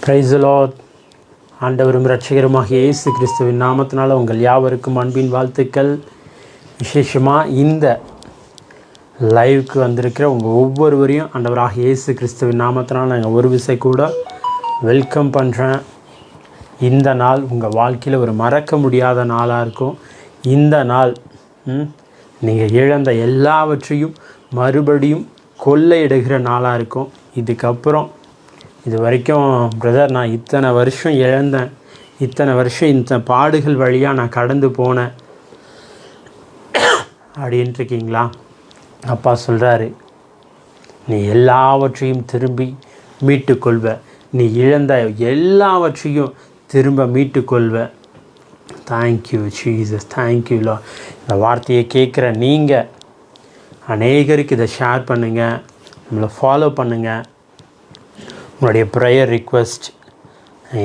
Praise the Lord. ஆண்டவரும் இரட்சகருமாகிய இயேசு கிறிஸ்துவின் நாமத்தினால் உங்கள் யாவருக்கும் அன்பின் வாழ்த்துக்கள். விசேஷமாக இந்த லைவுக்கு வந்திருக்கிற உங்கள் ஒவ்வொருவரையும் ஆண்டவராகிய இயேசு கிறிஸ்துவின் நாமத்தினால் நாங்கள் ஒரு விசை கூட வெல்கம் பண்ணுறேன். இந்த நாள் உங்கள் வாழ்க்கையில் ஒரு மறக்க முடியாத நாளாக இருக்கும். இந்த நாள் நீங்கள் இழந்த எல்லாவற்றையும் மறுபடியும் கொள்ளையிடுகிற நாளாக இருக்கும். இதுக்கப்புறம் இது வரைக்கும் பிரதர் நான் இத்தனை வருஷம் இழந்தேன், இத்தனை வருஷம் இந்த பாடுகள் வழியாக நான் கடந்து போனேன் அப்படின்ட்டுருக்கீங்களா? அப்பா சொல்கிறாரு, நீ எல்லாவற்றையும் திரும்பி மீட்டுக்கொள்வ, நீ இழந்த எல்லாவற்றையும் திரும்ப மீட்டுக்கொள்வ. தேங்க்யூ ஜீசஸ், தேங்க்யூ லா. இந்த வார்த்தையை கேட்குற நீங்கள் அநேகருக்கு இதை ஷேர் பண்ணுங்கள், நம்மளை ஃபாலோ பண்ணுங்கள். உங்களுடைய ப்ரேயர் ரிக்வெஸ்ட்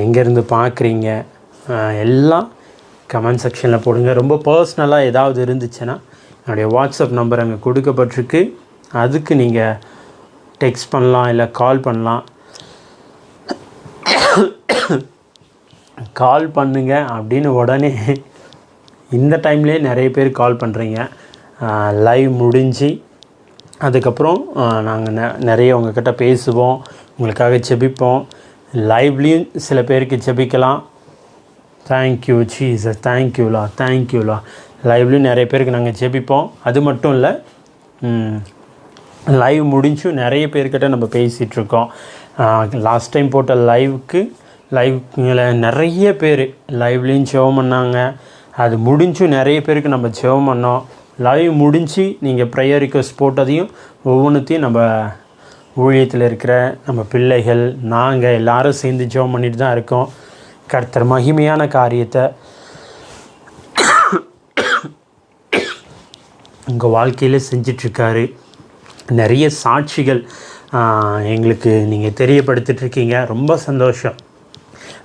எங்கேருந்து பார்க்குறீங்க எல்லாம் கமெண்ட் செக்ஷனில் போடுங்க. ரொம்ப பர்சனலாக ஏதாவது இருந்துச்சுன்னா என்னுடைய வாட்ஸ்அப் நம்பர் அங்கே கொடுக்கப்பட்டிருக்கு, அதுக்கு நீங்கள் டெக்ஸ்ட் பண்ணலாம், இல்லை கால் பண்ணலாம். கால் பண்ணுங்க அப்படின்னு உடனே இந்த டைம்லேயே நிறைய பேர் கால் பண்ணுறீங்க. லைவ் முடிஞ்சு அதுக்கப்புறம் நாங்கள் நிறைய உங்கள்கிட்ட பேசுவோம், உங்களுக்காக ஜெபிப்போம். லைவ்லேயும் சில பேருக்கு ஜெபிக்கலாம். தேங்க்யூ ஜீசஸ், தேங்க்யூலா, தேங்க்யூலா. லைவ்லேயும் நிறைய பேருக்கு நாங்கள் ஜெபிப்போம். அது மட்டும் இல்லை, லைவ் முடிஞ்சும் நிறைய பேர்கிட்ட நம்ம பேசிகிட்ருக்கோம். லாஸ்ட் டைம் போட்ட லைவ்ல நிறைய பேர் லைவ்லேயும் ஜெபம் பண்ணாங்க. அது முடிஞ்சும் நிறைய பேருக்கு நம்ம ஜெபம் பண்ணோம். லைவ் முடிஞ்சு நீங்கள் ப்ரேயர் ரிக்வெஸ்ட் போட்டதையும் ஒவ்வொன்றுத்தையும் நம்ம ஊழியத்தில் இருக்கிற நம்ம பிள்ளைகள் நாங்கள் எல்லோரும் சேர்ந்து ஜெபம் பண்ணிட்டு தான் இருக்கோம். கர்த்தர் மகிமையான காரியத்தை உங்கள் வாழ்க்கையில் செஞ்சிட்ருக்காரு. நிறைய சாட்சிகள் எங்களுக்கு நீங்கள் தெரியப்படுத்திட்டுருக்கீங்க. ரொம்ப சந்தோஷம்.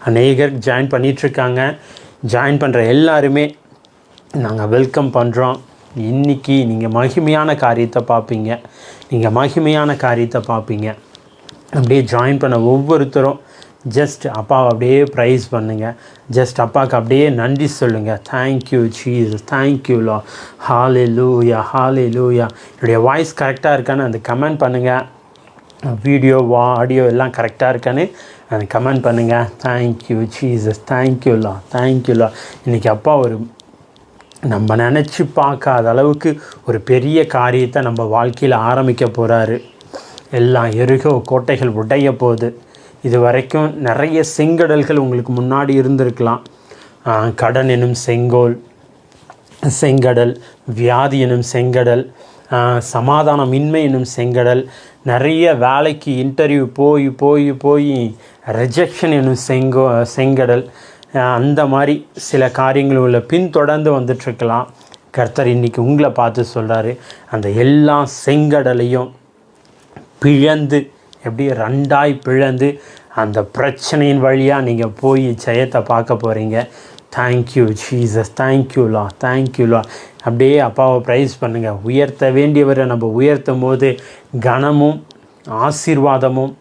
அநேகர் ஜாயின் பண்ணிகிட்ருக்காங்க. ஜாயின் பண்ணுற எல்லாருமே நாங்கள் வெல்கம் பண்ணுறோம். இன்றைக்கி நீங்கள் மகிமையான காரியத்தை பார்ப்பீங்க, நீங்கள் மகிமையான காரியத்தை பார்ப்பீங்க. அப்படியே ஜாயின் பண்ண ஒவ்வொருத்தரும் ஜஸ்ட் அப்பாவை அப்படியே ப்ரைஸ் பண்ணுங்கள். ஜஸ்ட் அப்பாவுக்கு அப்படியே நன்றி சொல்லுங்கள். தேங்க்யூ ஜீசஸ், தேங்க்யூ லா, ஹல்லேலூயா, ஹல்லேலூயா. என்னுடைய வாய்ஸ் கரெக்டாக இருக்கான்னு அந்த கமெண்ட் பண்ணுங்கள். வீடியோ ஆடியோ எல்லாம் கரெக்டாக இருக்கான்னு அந்த கமெண்ட் பண்ணுங்கள். தேங்க்யூ ஜீசஸ், தேங்க்யூ லா, தேங்க்யூ லா. இன்றைக்கி அப்பா ஒரு நம்ம நினச்சி பார்க்காத அளவுக்கு ஒரு பெரிய காரியத்தை நம்ம வாழ்க்கையில் ஆரம்பிக்க போகிறாரு. எல்லாம் எரிகோ கோட்டைகள் உடைய போகுது. இது வரைக்கும் நிறைய செங்கடல்கள் உங்களுக்கு முன்னாடி இருந்திருக்கலாம். கடன் எனும் செங்கடல், வியாதி எனும் செங்கடல், சமாதானமின்மை எனும் செங்கடல், நிறைய வேலைக்கு இன்டர்வியூ போய் ரிஜெக்ஷன் எனும் செங்கடல், அந்த மாதிரி சில காரியங்கள் உள்ள பின்தொடர்ந்து வந்துட்டுருக்கலாம். கர்த்தர் இன்றைக்கி உங்களை பார்த்து சொல்கிறாரு, அந்த எல்லா செங்கடலையும் பிளந்து, எப்படி ரெண்டாய் பிளந்து அந்த பிரச்சனையின் வழியாக நீங்கள் போய் ஜெயத்தை பார்க்க போகிறீங்க. தேங்க்யூ ஜீசஸ், தேங்க்யூலா, தேங்க்யூலா. அப்படியே அப்பாவை ப்ரைஸ் பண்ணுங்கள். உயர்த்த வேண்டியவரை நம்ம உயர்த்தும் போது கனமும் ஆசீர்வாதமும்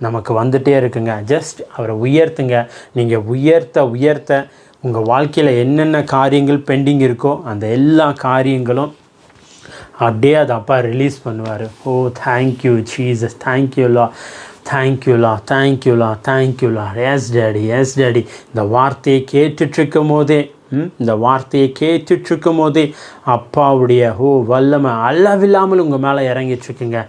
நமக்கு வந்துகிட்டே இருக்குங்க. ஜஸ்ட் அவரை உயர்த்துங்க. நீங்கள் உயர்த்த உங்கள் வாழ்க்கையில் என்னென்ன காரியங்கள் பெண்டிங் இருக்கோ அந்த எல்லா காரியங்களும் அப்படியே அதை அப்பா ரிலீஸ் பண்ணுவார். ஓ தேங்க்யூ ஜீசஸ், தேங்க்யூலா, தேங்க்யூலா, தேங்க்யூலா, தேங்க்யூலா. Yes daddy, yes daddy. இந்த வார்த்தையை கேட்டுட்ருக்கும் போதே அப்பாவுடைய வல்லமை அளவில்லாமல் உங்கள் மேலே இறங்கிட்டுருக்குங்க.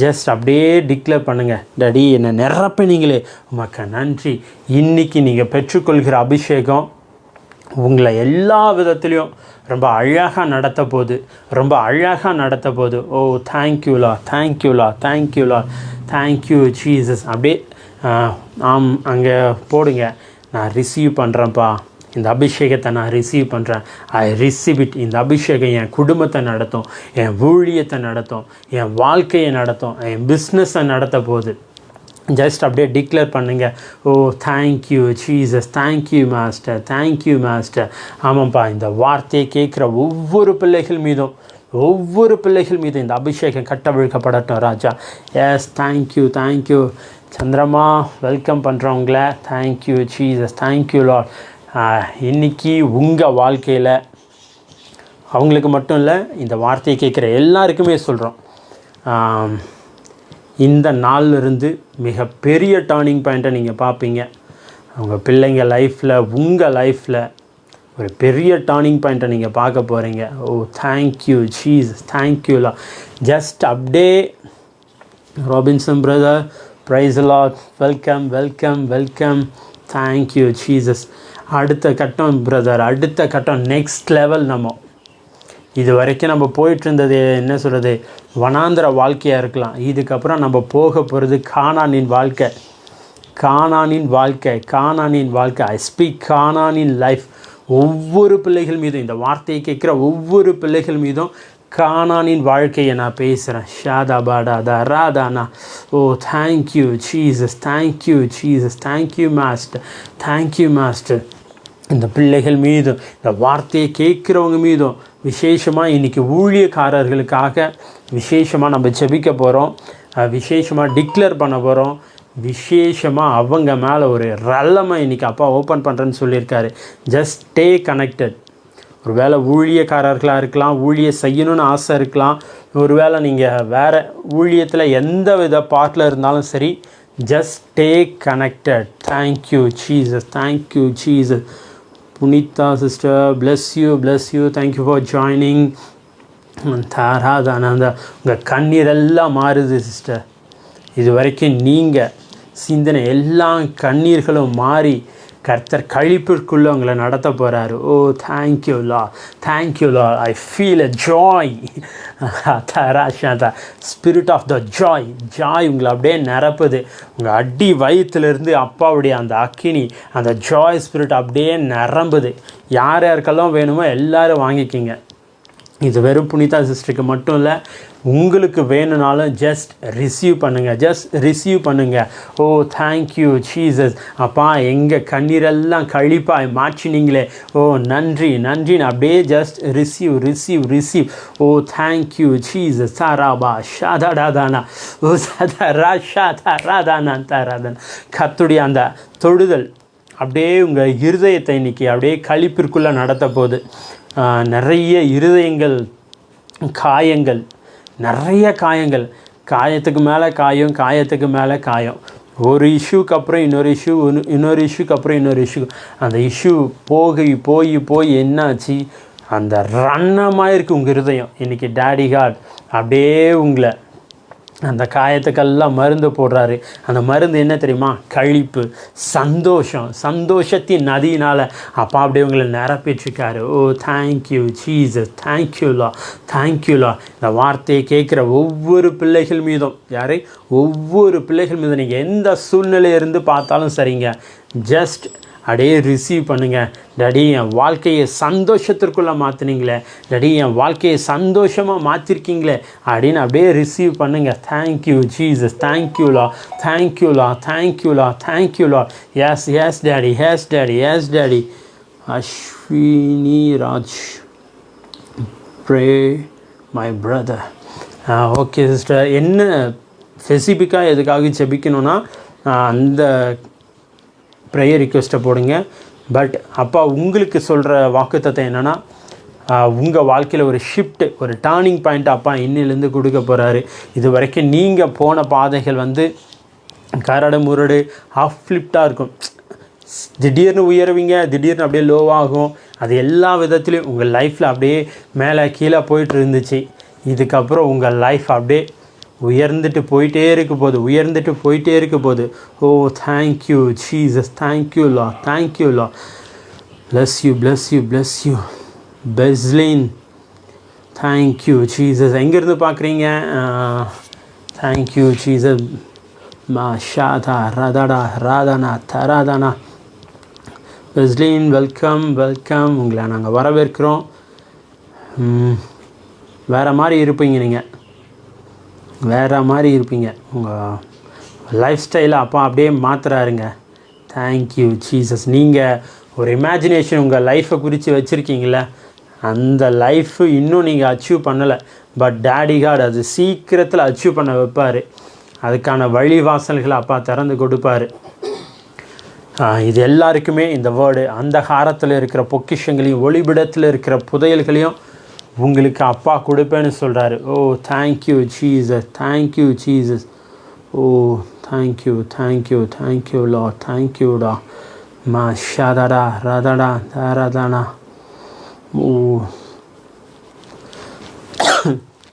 ஜஸ்ட் அப்படியே டிக்ளேர் பண்ணுங்கள். டாடி என்னை நிரப்பினீங்களே உமக்கு நன்றி. இன்றைக்கி நீங்கள் பெற்றுக்கொள்கிற அபிஷேகம் உங்களை எல்லா விதத்துலேயும் ரொம்ப அழகாக நடத்த போகுது. ஓ தேங்க்யூலா, தேங்க்யூலா, தேங்க்யூலா, தேங்க்யூ ஜீசஸ். அப்படியே அங்கே போடுங்க, நான் ரிசீவ் பண்ணுறேன்ப்பா, இந்த அபிஷேகத்தை நான் ரிசீவ் பண்ணுறேன். I receive it. இந்த அபிஷேகம் என் குடும்பத்தை நடத்தும், என் ஊழியத்தை நடத்தும், என் வாழ்க்கையை நடத்தும், என் பிஸ்னஸை நடத்த போகுது. ஜஸ்ட் அப்படியே டிக்ளேர் பண்ணுங்கள். Oh thank you Jesus, thank you master, thank you master. ஆமாம்ப்பா, இந்த வார்த்தையை கேட்குற ஒவ்வொரு பிள்ளைகள் மீதும் இந்த அபிஷேகம் கட்டவிழ்க்கப்படட்டும் ராஜா. Yes thank you, thank you, Chandrama welcome பண்ணுறவங்கள தேங்க்யூ ஜீசஸ், தேங்க்யூ லார்ட். இன்றைக்கி உங்கள் வாழ்க்கையில் அவங்களுக்கு மட்டும் இல்லை, இந்த வார்த்தையை கேட்குற எல்லாருக்குமே சொல்கிறோம், இந்த நாள்லேருந்து மிகப்பெரிய டர்னிங் பாயிண்ட்டை நீங்கள் பார்ப்பீங்க. அவங்க பிள்ளைங்க லைஃப்பில், உங்கள் லைஃப்பில் ஒரு பெரிய டர்னிங் பாயிண்ட்டை நீங்கள் பார்க்க போகிறீங்க. ஓ தேங்க்யூ ஜீசஸ், தேங்க்யூலா. ஜஸ்ட் அப்படியே Robinson brother, praise Lord, welcome welcome welcome, thank you Jesus. அடுத்த கட்டம் பிரதர், அடுத்த கட்டம், நெக்ஸ்ட் லெவல். நம்ம இது வரைக்கும் நம்ம போயிட்டு இருந்தது என்ன சொல்கிறது, வனாந்திர வாழ்க்கையாக இருக்கலாம். இதுக்கப்புறம் நம்ம போக போகிறது கானானின் வாழ்க்கை, கானானின் வாழ்க்கை, கானானின் வாழ்க்கை. ஐ ஸ்பீக் கானானின் லைஃப். ஒவ்வொரு பிள்ளைகள் மீதும், இந்த வார்த்தையை கேட்குற ஒவ்வொரு பிள்ளைகள் மீதும் கானானின் வாழ்க்கையை நான் பேசுகிறேன். ஷாதா பாடா தா ராதானா. Oh thank you Jesus, thank you Jesus, thank you master, thank you master. இந்த பிள்ளைகள் மீதும், இந்த வார்த்தையை கேட்குறவங்க மீதும் விசேஷமாக இன்றைக்கி ஊழியக்காரர்களுக்காக விசேஷமாக நம்ம ஜெபிக்க போகிறோம், விசேஷமாக டிக்ளேர் பண்ண போகிறோம். விசேஷமாக அவங்க மேலே ஒரு ரல்லமை இன்றைக்கி அப்பா ஓப்பன் பண்ணுறேன்னு சொல்லியிருக்காரு. Just stay connected. ஒரு வேளை ஊழியக்காரர்களாக இருக்கலாம், ஊழியம் செய்யணும்னு ஆசை இருக்கலாம், ஒரு வேளை நீங்கள் வேறு ஊழியத்தில் எந்த வித பார்ட்டில் இருந்தாலும் சரி, just stay connected. Thank you Jesus, thank you Jesus. Punitha sister, bless you, thank you for joining. தாராதானந்த, உங்கள் கண்ணீரெல்லாம் மாறுது சிஸ்டர். இது வரைக்கும் நீங்கள் சிந்தனை எல்லா கண்ணீர்களும் மாறி கர்த்தர் கழிப்பிற்குள்ளே உங்களை நடத்த போகிறாரு. ஓ தேங்க்யூ லா, தேங்க்யூ லா. I feel a joy. தராஷாதா, spirit of the joy, joy உங்களை அப்படியே நிரப்புது. உங்கள் அடி வயிற்றுலேருந்து அப்பாவுடைய அந்த அக்கினி, அந்த ஜாய் ஸ்பிரிட் அப்படியே நிரம்புது. யார் யாருக்கெல்லாம் வேணுமோ எல்லோரும் வாங்கிக்கிங்க. இது வெறும் புனிதா சிஸ்டருக்கு மட்டும் இல்லை, உங்களுக்கு வேணும்னாலும் ஜஸ்ட் ரிசீவ் பண்ணுங்கள், ஜஸ்ட் ரிசீவ் பண்ணுங்கள். Oh thank you Jesus. அப்பா எங்கள் கண்ணீரெல்லாம் கழிப்பாய் மாற்றினீங்களே, ஓ நன்றி நன்றின்னு அப்படியே ஜஸ்ட் ரிசீவ் ரிசீவ் ரிசீவ். ஓ தேங்க்யூ ஜீசஸ். தாராபா ஷாதாடாதானா, ஓ சதரா ஷாதாராதானா தாராதானா. கர்த்தருடைய அந்த தொடுதல் அப்படியே உங்கள் இருதயத்தை இன்றைக்கி அப்படியே கழிப்பிற்குள்ளே நடத்த போகுது. நிறைய இருதயங்கள் காயங்கள், நிறைய காயங்கள், காயத்துக்கு மேலே காயம், காயத்துக்கு மேலே காயம். ஒரு இஷ்யூக்கு அப்புறம் இன்னொரு இஷ்யூ, இன்னொரு இஷ்யூக்கு அப்புறம் இன்னொரு இஷ்யூ. அந்த இஷ்யூ போய் என்னாச்சு, அந்த ரன்னமாக இருக்குது உங்கள் இருதயம். இன்றைக்கி டேடி காட் அப்படியே உங்களை அந்த காயத்துக்கெல்லாம் மருந்து போடுறாரு. அந்த மருந்து என்ன தெரியுமா? கழிப்பு, சந்தோஷம், சந்தோஷத்தின் நதியினால் அப்பா அப்படியே உங்களை நிரப்பிட்டுருக்காரு. ஓ தேங்க்யூ ஜீசஸ், தேங்க்யூலா, தேங்க்யூலா. இந்த வார்த்தையை கேட்குற ஒவ்வொரு பிள்ளைகள் மீதும், யாரை ஒவ்வொரு பிள்ளைகள் மீதும் நீங்கள் எந்த சூழ்நிலையிலிருந்து பார்த்தாலும் சரிங்க, ஜஸ்ட் அப்படியே ரிசீவ் பண்ணுங்கள். டாடி என் வாழ்க்கையை சந்தோஷத்திற்குள்ளே மாற்றினீங்களே, டாடி என் வாழ்க்கையை சந்தோஷமாக மாற்றிருக்கீங்களே அப்படின்னு அப்படியே ரிசீவ் பண்ணுங்கள். தேங்க்யூ ஜீசஸ், தேங்க்யூலா, தேங்க்யூலா, தேங்க்யூலா, தேங்க்யூலா. Yes yes daddy, yes daddy, yes daddy. Ashwini Raj, pray my brother. Okay sister, என்ன ஸ்பெசிஃபிக்காக எதுக்காக ஜெபிக்கணும்னா அந்த ப்ரேயர் ரிக்வெஸ்ட்டை போடுங்க. பட் அப்பா உங்களுக்கு சொல்கிற வாக்குத்தத்தை என்னென்னா, உங்கள் வாழ்க்கையில் ஒரு ஷிஃப்ட், ஒரு டர்னிங் பாயிண்ட் அப்பா இன்னிலேருந்து கொடுக்க போகிறாரு. இது வரைக்கும் நீங்கள் போன பாதைகள் கரடு முரடு ஹாஃப் ஃப்ளிப்டாக இருக்கும். திடீர்னு உயர்வீங்க, திடீர்னு அப்படியே லோவாகும். அது எல்லா விதத்துலேயும் உங்கள் லைஃப்பில் அப்படியே மேலே கீழே போயிட்டு இருந்துச்சு. இதுக்கப்புறம் உங்கள் லைஃப் அப்படியே உயர்ந்துட்டு போயிட்டே இருக்க போது, உயர்ந்துட்டு போயிட்டே இருக்க போது. ஓ தேங்க்யூ ஜீசஸ், தேங்க்யூ லா, தேங்க்யூ லா. Bless you, bless you, bless you. Beslin, thank you Jesus. எங்கேருந்து பார்க்குறீங்க? Thank you Jesus. மா ஷாதா ரதடா ராதனா தராதனா. பெஸ்லின் welcome, welcome. உங்களை நாங்கள் வரவேற்கிறோம். வேறு மாதிரி இருப்பீங்க, நீங்கள் வேறு மாதிரி இருப்பீங்க. உங்கள் லைஃப் ஸ்டைலை அப்பா அப்படியே மாற்றுறாருங்க. Thank you Jesus. நீங்கள் ஒரு இமேஜினேஷன் உங்கள் லைஃப்பை குறித்து வச்சுருக்கீங்கள, அந்த லைஃப்பு இன்னும் நீங்கள் அச்சீவ் பண்ணலை. பட் டேடி காட் அது சீக்கிரத்தில் அச்சீவ் பண்ண வைப்பார். அதுக்கான வழிவாசல்களை அப்பா திறந்து கொடுப்பார். இது எல்லாருக்குமே இந்த வேர்டு அந்த காரத்தில் இருக்கிற பொக்கிஷங்களையும் ஒளிபிடத்தில் இருக்கிற புதையல்களையும் உங்களுக்கு அப்பா கொடுப்பேன்னு சொல்கிறாரு. ஓ தேங்க்யூ ஜீசஸ், தேங்க்யூ ஜீசஸ். ஓ தேங்க்யூ தேங்க்யூ தேங்க்யூ லார்ட், தேங்க்யூடா. மா ஷதடா ரதடா தரதனா. ஓ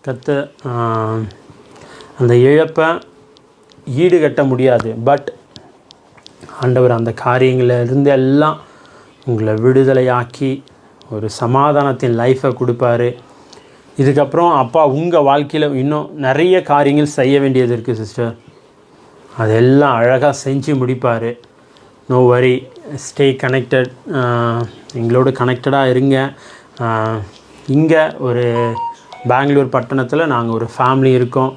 கத்த அந்த இழப்பை ஈடுகட்ட முடியாது. பட் ஆண்டவர் அந்த காரியங்களிலிருந்து எல்லாம் உங்களை விடுதலையாக்கி ஒரு சமாதானத்தின் லைஃப்பை கொடுப்பாரு. இதுக்கப்புறம் அப்பா உங்கள் வாழ்க்கையில் இன்னும் நிறைய காரியங்கள் செய்ய வேண்டியது இருக்குது சிஸ்டர். அதெல்லாம் அழகாக செஞ்சு முடிப்பார். நோ வரி, ஸ்டே கனெக்டட். எங்களோட கனெக்டடாக இருங்க. இங்கே ஒரு பெங்களூர் பட்டணத்தில் நாங்கள் ஒரு ஃபேமிலி இருக்கோம்.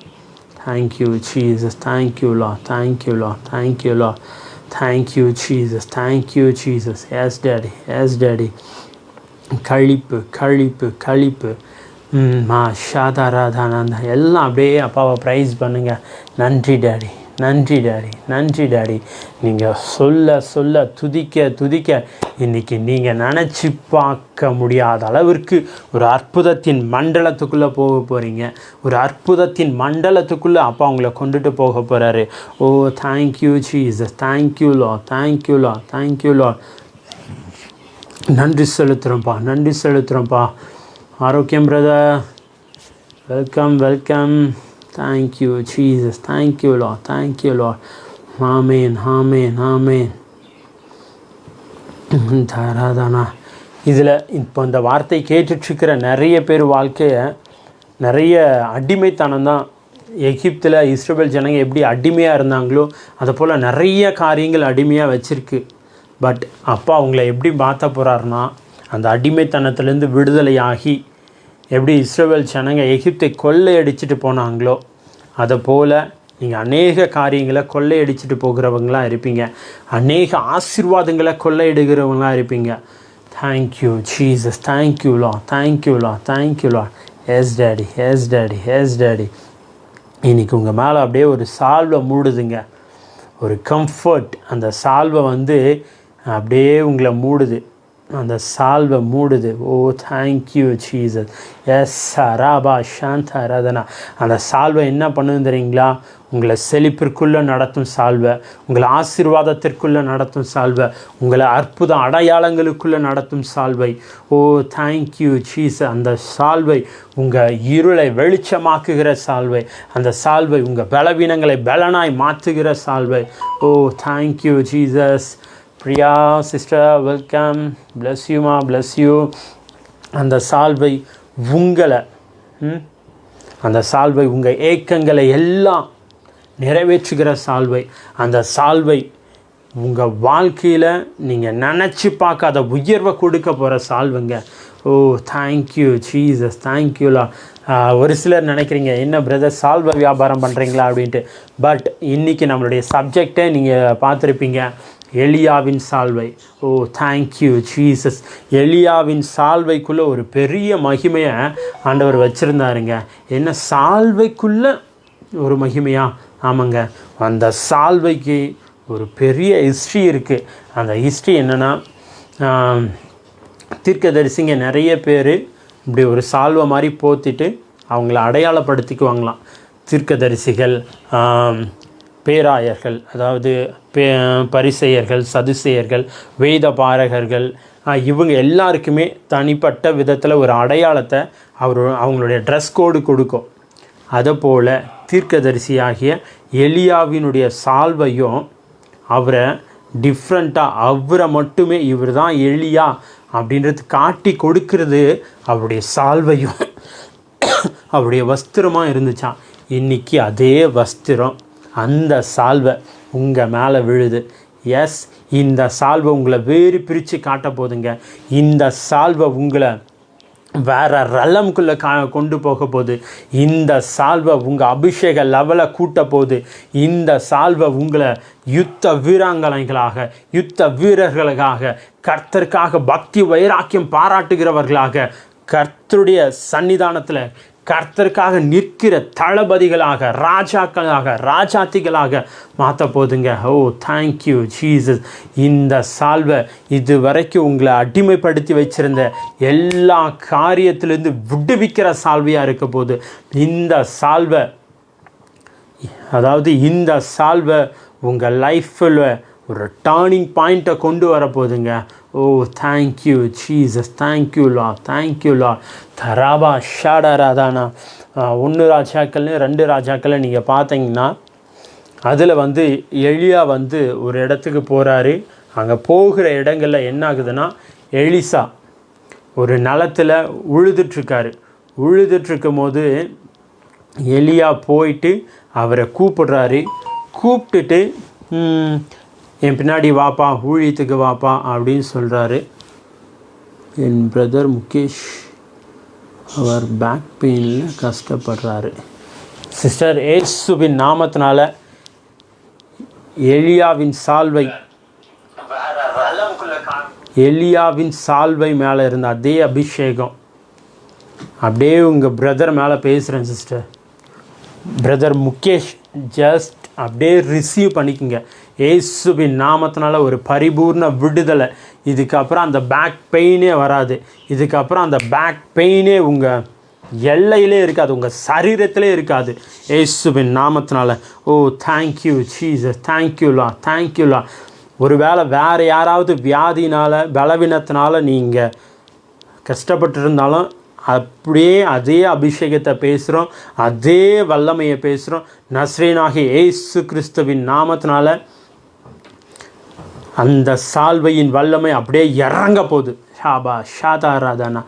Thank you Jesus, thank you Lord, thank you Lord, thank you Lord, thank you Jesus, thank you Jesus. Yes daddy, yes daddy. கழிப்பு கழிப்பு கழிப்பு. மா ஷாதாராதானந்தா எல்லாம் அப்படியே அப்பாவை ப்ரைஸ் பண்ணுங்கள். நன்றி டேடி, நன்றி டேடி, நன்றி டேடி. நீங்கள் சொல்ல சொல்ல துதிக்க துதிக்க இன்றைக்கி நீங்கள் நினச்சி பார்க்க முடியாத அளவிற்கு ஒரு அற்புதத்தின் மண்டலத்துக்குள்ளே போக போகிறீங்க. ஒரு அற்புதத்தின் மண்டலத்துக்குள்ளே அப்பா உங்களை கொண்டுட்டு போக போகிறாரு. Oh thank you Jesus, thank you Lord, thank you Lord, thank you Lord. நன்றி செலுத்துகிறோம்ப்பா, நன்றி செலுத்துகிறோம்ப்பா. Arokiam brother, welcome welcome. Thank you Jesus, thank you Lord, thank you Lord. ஆமேன் ஆமேன் ஆமேன். தாராதானா. இதில் இப்போ இந்த வார்த்தை கேட்டுட்ருக்கிற நிறைய பேர் வாழ்க்கையை நிறைய அடிமைத்தனம் தான். எகிப்தில் இஸ்ரவேல் ஜனங்க எப்படி அடிமையாக இருந்தாங்களோ அதை போல் நிறைய காரியங்கள் அடிமையாக வச்சுருக்கு. பட் அப்பா அவங்கள எப்படி மாற்ற போகிறாருன்னா, அந்த அடிமைத்தனத்துலேருந்து விடுதலையாகி எப்படி இஸ்ரவேல் ஜனங்க எகிப்தை கொள்ளையடிச்சிட்டு போனாங்களோ அதை போல் நீங்கள் அநேக காரியங்களை கொள்ளையடிச்சிட்டு போகிறவங்களாக இருப்பீங்க. அநேக ஆசீர்வாதங்களை கொள்ளையிடுகிறவங்களாக இருப்பீங்க. Thank you Jesus, thank you Lord, thank you Lord, thank you Lord. Yes daddy, yes daddy, yes daddy. இன்றைக்கி உங்கள் மேலே அப்படியே ஒரு சால்வை மூடுதுங்க, ஒரு கம்ஃபர்ட். அந்த சால்வை அப்படியே உங்களை மூடுது, அந்த சால்வை மூடுது. Oh thank you Jesus. எஸ் ராபா சாந்தா ரதனா. அந்த சால்வை என்ன பண்ணுன்னு தெரியுங்களா? உங்களை செழிப்பிற்குள்ளே நடத்தும் சால்வை, உங்களை ஆசீர்வாதத்திற்குள்ளே நடத்தும் சால்வை, உங்களை அற்புத அடையாளங்களுக்குள்ளே நடத்தும் சால்வை. Oh thank you Jesus. அந்த சால்வை உங்கள் இருளை வெளிச்சமாக்குகிற சால்வை. அந்த சால்வை உங்கள் பலவீனங்களை பலனாய் மாற்றுகிற சால்வை. Oh thank you Jesus. Priya sister welcome. Bless யூமா, பிளஸ் யூ. அந்த சால்வை உங்களை அந்த சால்வை உங்கள் ஏக்கங்களை எல்லாம் நிறைவேற்றுகிற சால்வை. அந்த சால்வை உங்கள் வாழ்க்கையில் நீங்கள் நினச்சி பார்க்காத உயர்வை கொடுக்க போகிற சால்வைங்க. ஓ தேங்க்யூ ஜீசஸ், தேங்க்யூலா. ஒரு சிலர் நினைக்கிறீங்க, என்ன பிரதர் சால்வை வியாபாரம் பண்ணுறீங்களா அப்படின்ட்டு. பட் இன்றைக்கி நம்மளுடைய சப்ஜெக்டை நீங்கள் பார்த்துருப்பீங்க, எலியாவின் சால்வை. Oh thank you Jesus. எலியாவின் சால்வைக்குள்ளே ஒரு பெரிய மகிமையை ஆண்டவர் வச்சுருந்தாருங்க. என்ன சால்வைக்குள்ளே ஒரு மகிமையா? ஆமாங்க, அந்த சால்வைக்கு ஒரு பெரிய ஹிஸ்ட்ரி இருக்குது. அந்த ஹிஸ்ட்ரி என்னென்னா, தீர்க்கதரிசிங்க நிறைய பேர் இப்படி ஒரு சால்வை மாதிரி போத்திட்டு அவங்கள அடையாளப்படுத்திக்குவாங்களாம். தீர்க்கதரிசிகள், பேராயர்கள், அதாவது பரிசேயர்கள், சதுசேயர்கள், வேத பாரகர்கள், இவங்க எல்லாருக்குமே தனிப்பட்ட விதத்தில் ஒரு அடையாளத்தை அவங்களுடைய ட்ரெஸ் கோடு கொடுக்கும். அதுபோல் தீர்க்கதரிசியாகிய எலியாவினுடைய சால்வையும் அவரை டிஃப்ரெண்ட்டாக, அவரை மட்டுமே இவர் தான் எலியா அப்படின்றது காட்டி கொடுக்கறது அவருடைய சால்வையும் அவருடைய வஸ்திரமாக இருந்துச்சான். இன்றைக்கி அதே வஸ்திரம், அந்த சால்வை உங்கள் மேலே விழுது. எஸ், இந்த சால்வை உங்களை வேறு பிரித்து காட்ட போதுங்க. இந்த சால்வை உங்களை வேறு ரலம்குள்ளே கொண்டு போக போகுது. இந்த சால்வை உங்கள் அபிஷேக லெவலை கூட்ட போகுது. இந்த சால்வை உங்களை யுத்த வீராங்கனைகளாக, யுத்த வீரர்களாக, கர்த்தருக்காக பக்தி வைராக்கியம் பாராட்டுகிறவர்களாக, கர்த்தருடைய சன்னிதானத்தில் கர்த்தருக்காக நிற்கிற தளபதிகளாக, ராஜாக்களாக, ராஜாத்திகளாக மாற்ற போதுங்க. ஓ தேங்க்யூ ஜீசஸ். இந்த சால்வை இது வரைக்கும் உங்களை அடிமைப்படுத்தி வச்சுருந்த எல்லா காரியத்திலேருந்து விடுவிக்கிற சால்வையாக இருக்க போது. இந்த சால்வை, அதாவது இந்த சால்வை உங்கள் லைஃப்பில் ஒரு டேர்னிங் பாயிண்ட்டை கொண்டு வரப்போகுதுங்க. ஓ தேங்க்யூ ஜீசஸ், தேங்க்யூ லா, தேங்க்யூ லா. தராபா ஷாடாராதானா. 1 ராஜாக்கள் 2 ராஜாக்களை நீங்கள் பார்த்தீங்கன்னா அதில் வந்து எலியா வந்து ஒரு இடத்துக்கு போகிறாரு. அங்கே போகிற இடங்களில் என்ன ஆகுதுன்னா, எலிசா ஒரு நிலத்தில் உழுதுட்ருக்காரு. உழுதுட்ருக்கும் போது எலியா போயிட்டு அவரை கூப்பிடுறாரு. கூப்பிட்டுட்டு என் பின்னாடி வாப்பா, ஊழியத்துக்கு வாப்பா அப்படின்னு சொல்கிறாரு. என் பிரதர் முகேஷ் அவர் பேக் பெயினில் கஷ்டப்படுறாரு. சிஸ்டர் ஏசுவின் நாமத்தினால எலியாவின் சால்வை மேலே இருந்த அதே அபிஷேகம் அப்படியே உங்கள் பிரதர் மேலே பேசுகிறேன் சிஸ்டர். பிரதர் முகேஷ் ஜஸ்ட் அப்படியே ரிசீவ் பண்ணிக்கோங்க. ஏசுவின் நாமத்தினால ஒரு பரிபூர்ண விடுதலை. இதுக்கப்புறம் அந்த பேக் பெயினே வராது. இதுக்கப்புறம் அந்த பேக் பெயினே உங்கள் எல்லையிலே இருக்காது, உங்கள் சரீரத்திலே இருக்காது. ஏசுவின் நாமத்தினால. ஓ தேங்க்யூ ஜீசஸ், தேங்க்யூலா, தேங்க்யூலா. ஒரு வேளை வேறு யாராவது வியாதினால், பலவீனத்தினால நீங்கள் கஷ்டப்பட்டு இருந்தாலும் அப்படியே அதே அபிஷேகத்தை பேசுகிறோம், அதே வல்லமையை பேசுகிறோம். நஸ்ரேனாகிய இயேசு கிறிஸ்துவின் நாமத்தினால அந்த சால்வையின் வல்லமை அப்படியே இறங்க போகுது. ஷாபா ஷாதாராதானா.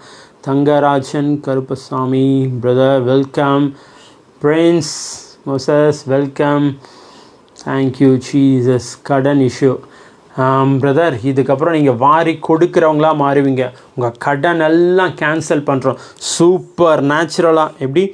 Thangarajan Karuppasamy brother welcome. Prince Moses welcome. Thank you Jesus. கடன் இஷ்யூ பிரதர், இதுக்கப்புறம் நீங்கள் வாரி கொடுக்குறவங்களா மாறுவீங்க. உங்கள் கடன் எல்லாம் கேன்சல் பண்ணுறோம். சூப்பர் நேச்சுரலாக, எப்படி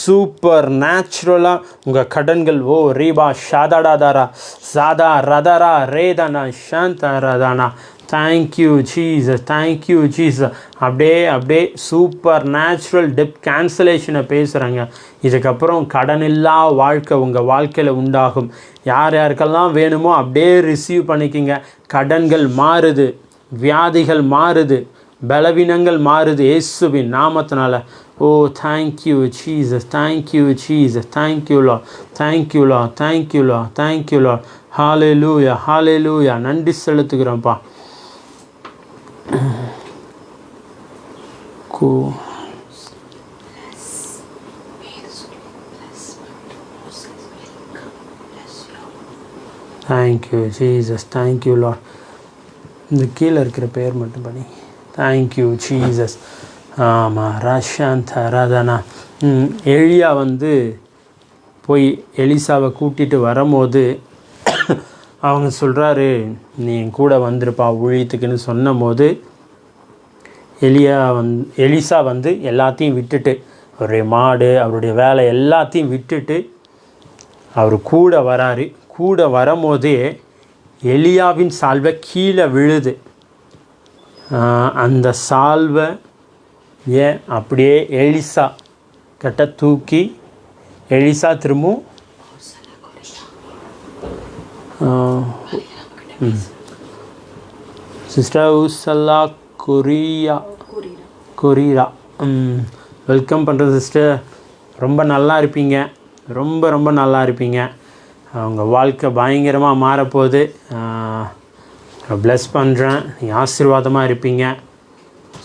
சூப்பர் நேச்சுரலாக உங்கள் கடன்கள் ஓ ரீபா ஷாதாடாதாரா சாதா ரதரா ரேதானா ஷாந்தாராதானா. Thank you Jesus, thank you Jesus. அப்படியே சூப்பர் நேச்சுரல் டெப்த் கேன்சலேஷனை பேசுகிறாங்க. இதுக்கப்புறம் கடனில்லா வாழ்க்கை உங்கள் வாழ்க்கையில் உண்டாகும். யார் யாருக்கெல்லாம் வேணுமோ அப்படியே ரிசீவ் பண்ணிக்கிங்க. கடன்கள் மாறுது, வியாதிகள் மாறுது, பலவீனங்கள் மாறுது இயேசுவின் நாமத்தினால. Oh thank you Jesus, thank you Jesus, thank you Lord, thank you Lord, thank you Lord, thank you Lord. Hallelujah, hallelujah. நன்றி செலுத்துகிறோம்ப்பா. Thank you Jesus, thank you Lord. இந்த கீழே இருக்கிற பேர் மட்டும் பண்ணி தேங்க்யூ ஜீசஸ். ஆமாம் ரஷாந்த் ராதானா. எலியா வந்து போய் எலிசாவை கூட்டிகிட்டு வரும்போது அவங்க சொல்கிறாரு, நீ என் கூட வந்துருப்பா ஊழியத்துக்குன்னு சொன்ன போது எலிசா வந்து எல்லாத்தையும் விட்டுட்டு, அவருடைய மாடு, அவருடைய வேலை எல்லாத்தையும் விட்டுட்டு அவர் கூட வராரு. கூட வரும்போதே எலியாவின் சால்வை கீழே விழுது. அந்த சால்வை அப்படியே எலிசா கிட்ட தூக்கி எலிசா திரும்பவும் சிஸ்டர் உசல்லா கொரீரா வெல்கம் பண்ணுறது சிஸ்டர். ரொம்ப நல்லா இருப்பீங்க, ரொம்ப ரொம்ப நல்லா இருப்பீங்க. அவங்க வாழ்க்கை பயங்கரமாக மாறப்போகுது. ப்ளஸ் பண்ணுறேன், நீங்கள் ஆசீர்வாதமாக இருப்பீங்க.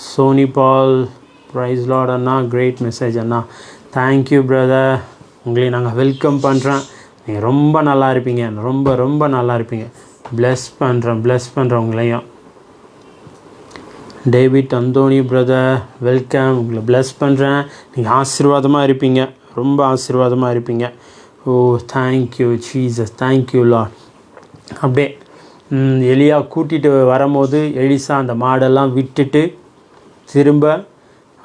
சோனி பால் ப்ரைஸ் லார்ட் அண்ணா, கிரேட் மெசேஜ் அண்ணா. தேங்க்யூ பிரதர், உங்களையும் நாங்கள் வெல்கம் பண்ணுறேன். நீங்கள் ரொம்ப நல்லா இருப்பீங்க, ரொம்ப ரொம்ப நல்லா இருப்பீங்க. ப்ளஸ் பண்ணுறேன் உங்களையும். டேவிட் அந்தோனி பிரதர் வெல்கம், உங்களை ப்ளஸ் பண்ணுறேன். நீங்கள் ஆசீர்வாதமாக இருப்பீங்க, ரொம்ப ஆசீர்வாதமாக இருப்பீங்க. ஓ தேங்க்யூ ஜீசஸ், தேங்க்யூ லார்ட். அப்படியே எலியா கூட்டிகிட்டு வரும்போது எலிசா அந்த மாடெல்லாம் விட்டுட்டு திரும்ப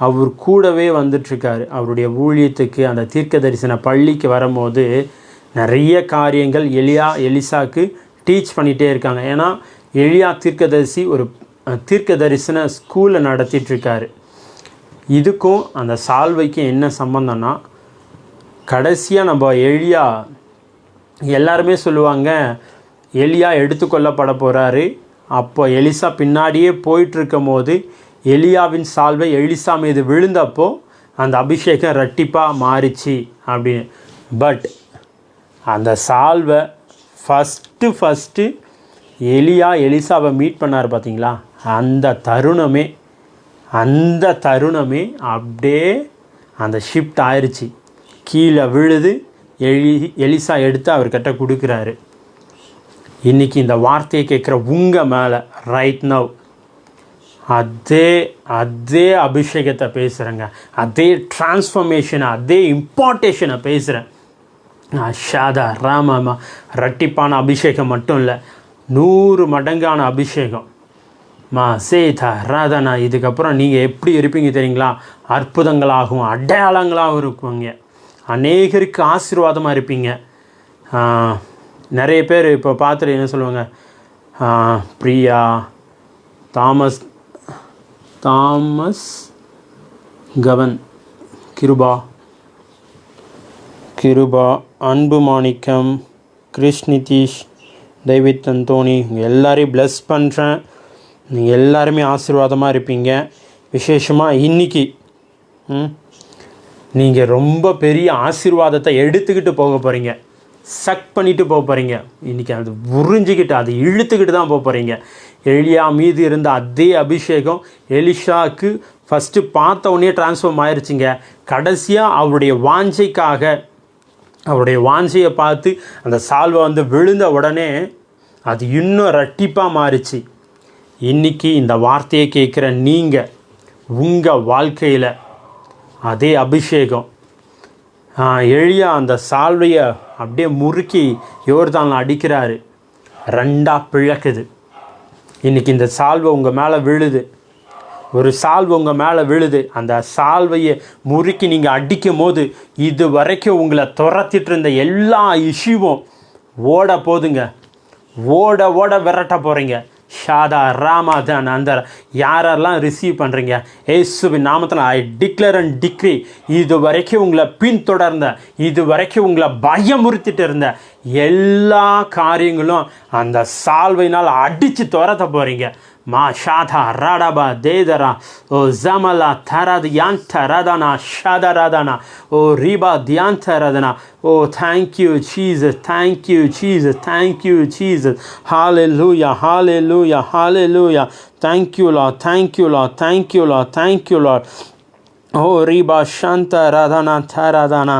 அவர் கூடவே வந்துட்டுருக்காரு. அவருடைய ஊழியத்துக்கு அந்த தீர்க்க தரிசன பள்ளிக்கு வரும்போது நிறைய காரியங்கள் எலிசாவுக்கு டீச் பண்ணிகிட்டே இருக்காங்க. ஏன்னா எலியா தீர்க்கதரிசி ஒரு தீர்க்க தரிசன ஸ்கூலில் நடத்திட்டுருக்காரு. இதுக்கும் அந்த சால்வைக்கும் என்ன சம்பந்தம்னா, கடைசியாக நம்ம எலியா எல்லாருமே சொல்லுவாங்க எலியா எடுத்துக்கொள்ளப்பட போகிறாரு. அப்போ எலிசா பின்னாடியே போயிட்டுருக்கும் போது எலியாவின் சால்வை எலிசா மீது விழுந்தப்போ அந்த அபிஷேகம் ரெட்டிப்பாக மாறிச்சு அப்படின்னு. பட் அந்த சால்வை ஃபஸ்ட்டு எலியா எலிசாவை மீட் பண்ணார் பார்த்தீங்களா, அந்த தருணமே அப்படியே அந்த ஷிஃப்ட் ஆயிடுச்சு. கீழே விழுது, எலிசா எடுத்து அவர்கிட்ட கொடுக்குறாரு. இன்றைக்கி இந்த வார்த்தையை கேட்குற உங்கள் மேலே ரைட் நவ் அதே அபிஷேகத்தை பேசுகிறேங்க, அதே டிரான்ஸ்ஃபர்மேஷனை, அதே இம்பார்ட்டேஷனை பேசுகிறேன். ஷாதா ராமாமா ரெட்டிப்பான அபிஷேகம் மட்டும் இல்லை, 100 மடங்கான அபிஷேகம். சேதா ராதனா. இதுக்கப்புறம் நீங்கள் எப்படி இருப்பீங்க தெரியுங்களா? அற்புதங்களாகவும் அடையாளங்களாகவும் இருக்குவீங்க. அநேகருக்கு ஆசீர்வாதமாக இருப்பீங்க. நிறைய பேர் இப்போ பார்த்துட்டு என்ன சொல்லுவாங்க, பிரியா, தாமஸ் கவன், கிருபா, அன்பு மாணிக்கம், கிறிஸ் நிதிஷ், டேவிட் அந்தோனி, எல்லாரையும் ப்ளஸ் பண்ணுறேன். நீங்கள் எல்லாருமே ஆசீர்வாதமாக இருப்பீங்க. விசேஷமாக இன்றைக்கி நீங்கள் ரொம்ப பெரிய ஆசீர்வாதத்தை எடுத்துக்கிட்டு போக போகிறீங்க, சக் பண்ணிவிட்டு போக போகிறீங்க. இன்றைக்கி அது உறிஞ்சிக்கிட்டு அது இழுத்துக்கிட்டு தான் போக போகிறீங்க. எலியா மீது இருந்த அதே அபிஷேகம் எலிஷாவுக்கு ஃபஸ்ட்டு பார்த்த உடனே ட்ரான்ஸ்ஃபார்ம் ஆயிடுச்சுங்க. கடைசியாக அவருடைய வாஞ்சையை பார்த்து அந்த சால்வை வந்து விழுந்த உடனே அது இன்னும் ரெட்டிப்பாக மாறிச்சு. இன்றைக்கி இந்த வார்த்தையை கேட்குற நீங்கள் உங்கள் வாழ்க்கையில் அதே அபிஷேகம், எலியா அந்த சால்வையை அப்படியே முறுக்கி யோர்தானில் அடிக்கிறாரு, 2 பிளக்குது. இன்றைக்கி இந்த சால்வை உங்கள் மேலே விழுது, ஒரு சால்வை உங்கள் மேலே விழுது. அந்த சால்வையை முறுக்கி நீங்கள் அடிக்கும் போது இது வரைக்கும் உங்களை துரத்திட்டு இருந்த எல்லா இஷ்யூவும் ஓட போதுங்க, ஓட விரட்ட போகிறீங்க. ஷாதா ராமாதான். அந்த யாரெல்லாம் ரிசீவ் பண்ணுறீங்க இயேசுவின் நாமத்தில் ஐ டிக்ளேர் அண்ட் டிக்ரி, இது வரைக்கும் உங்களை பின்தொடர்ந்த, இது வரைக்கும் உங்களை பயமுறுத்திட்டு இருந்த எல்லா காரியங்களும் அந்த சால்வையினால் அடித்து துரத்த போகிறீங்க. மா ஷாதா ராடாபா தேதரா ஓ ஜமலா தராது யாந்த ராதானா ஷாதா ராதானா ஓ ரீபா தியாந்த ராதனா. Oh thank you Jesus, thank you Jesus, thank you Jesus. ஹalleluya, hallelujah, hallelujah. Thank you Lord, thank you Lord, thank you Lord, thank you Lord. Oh reba shanta radhana taradana.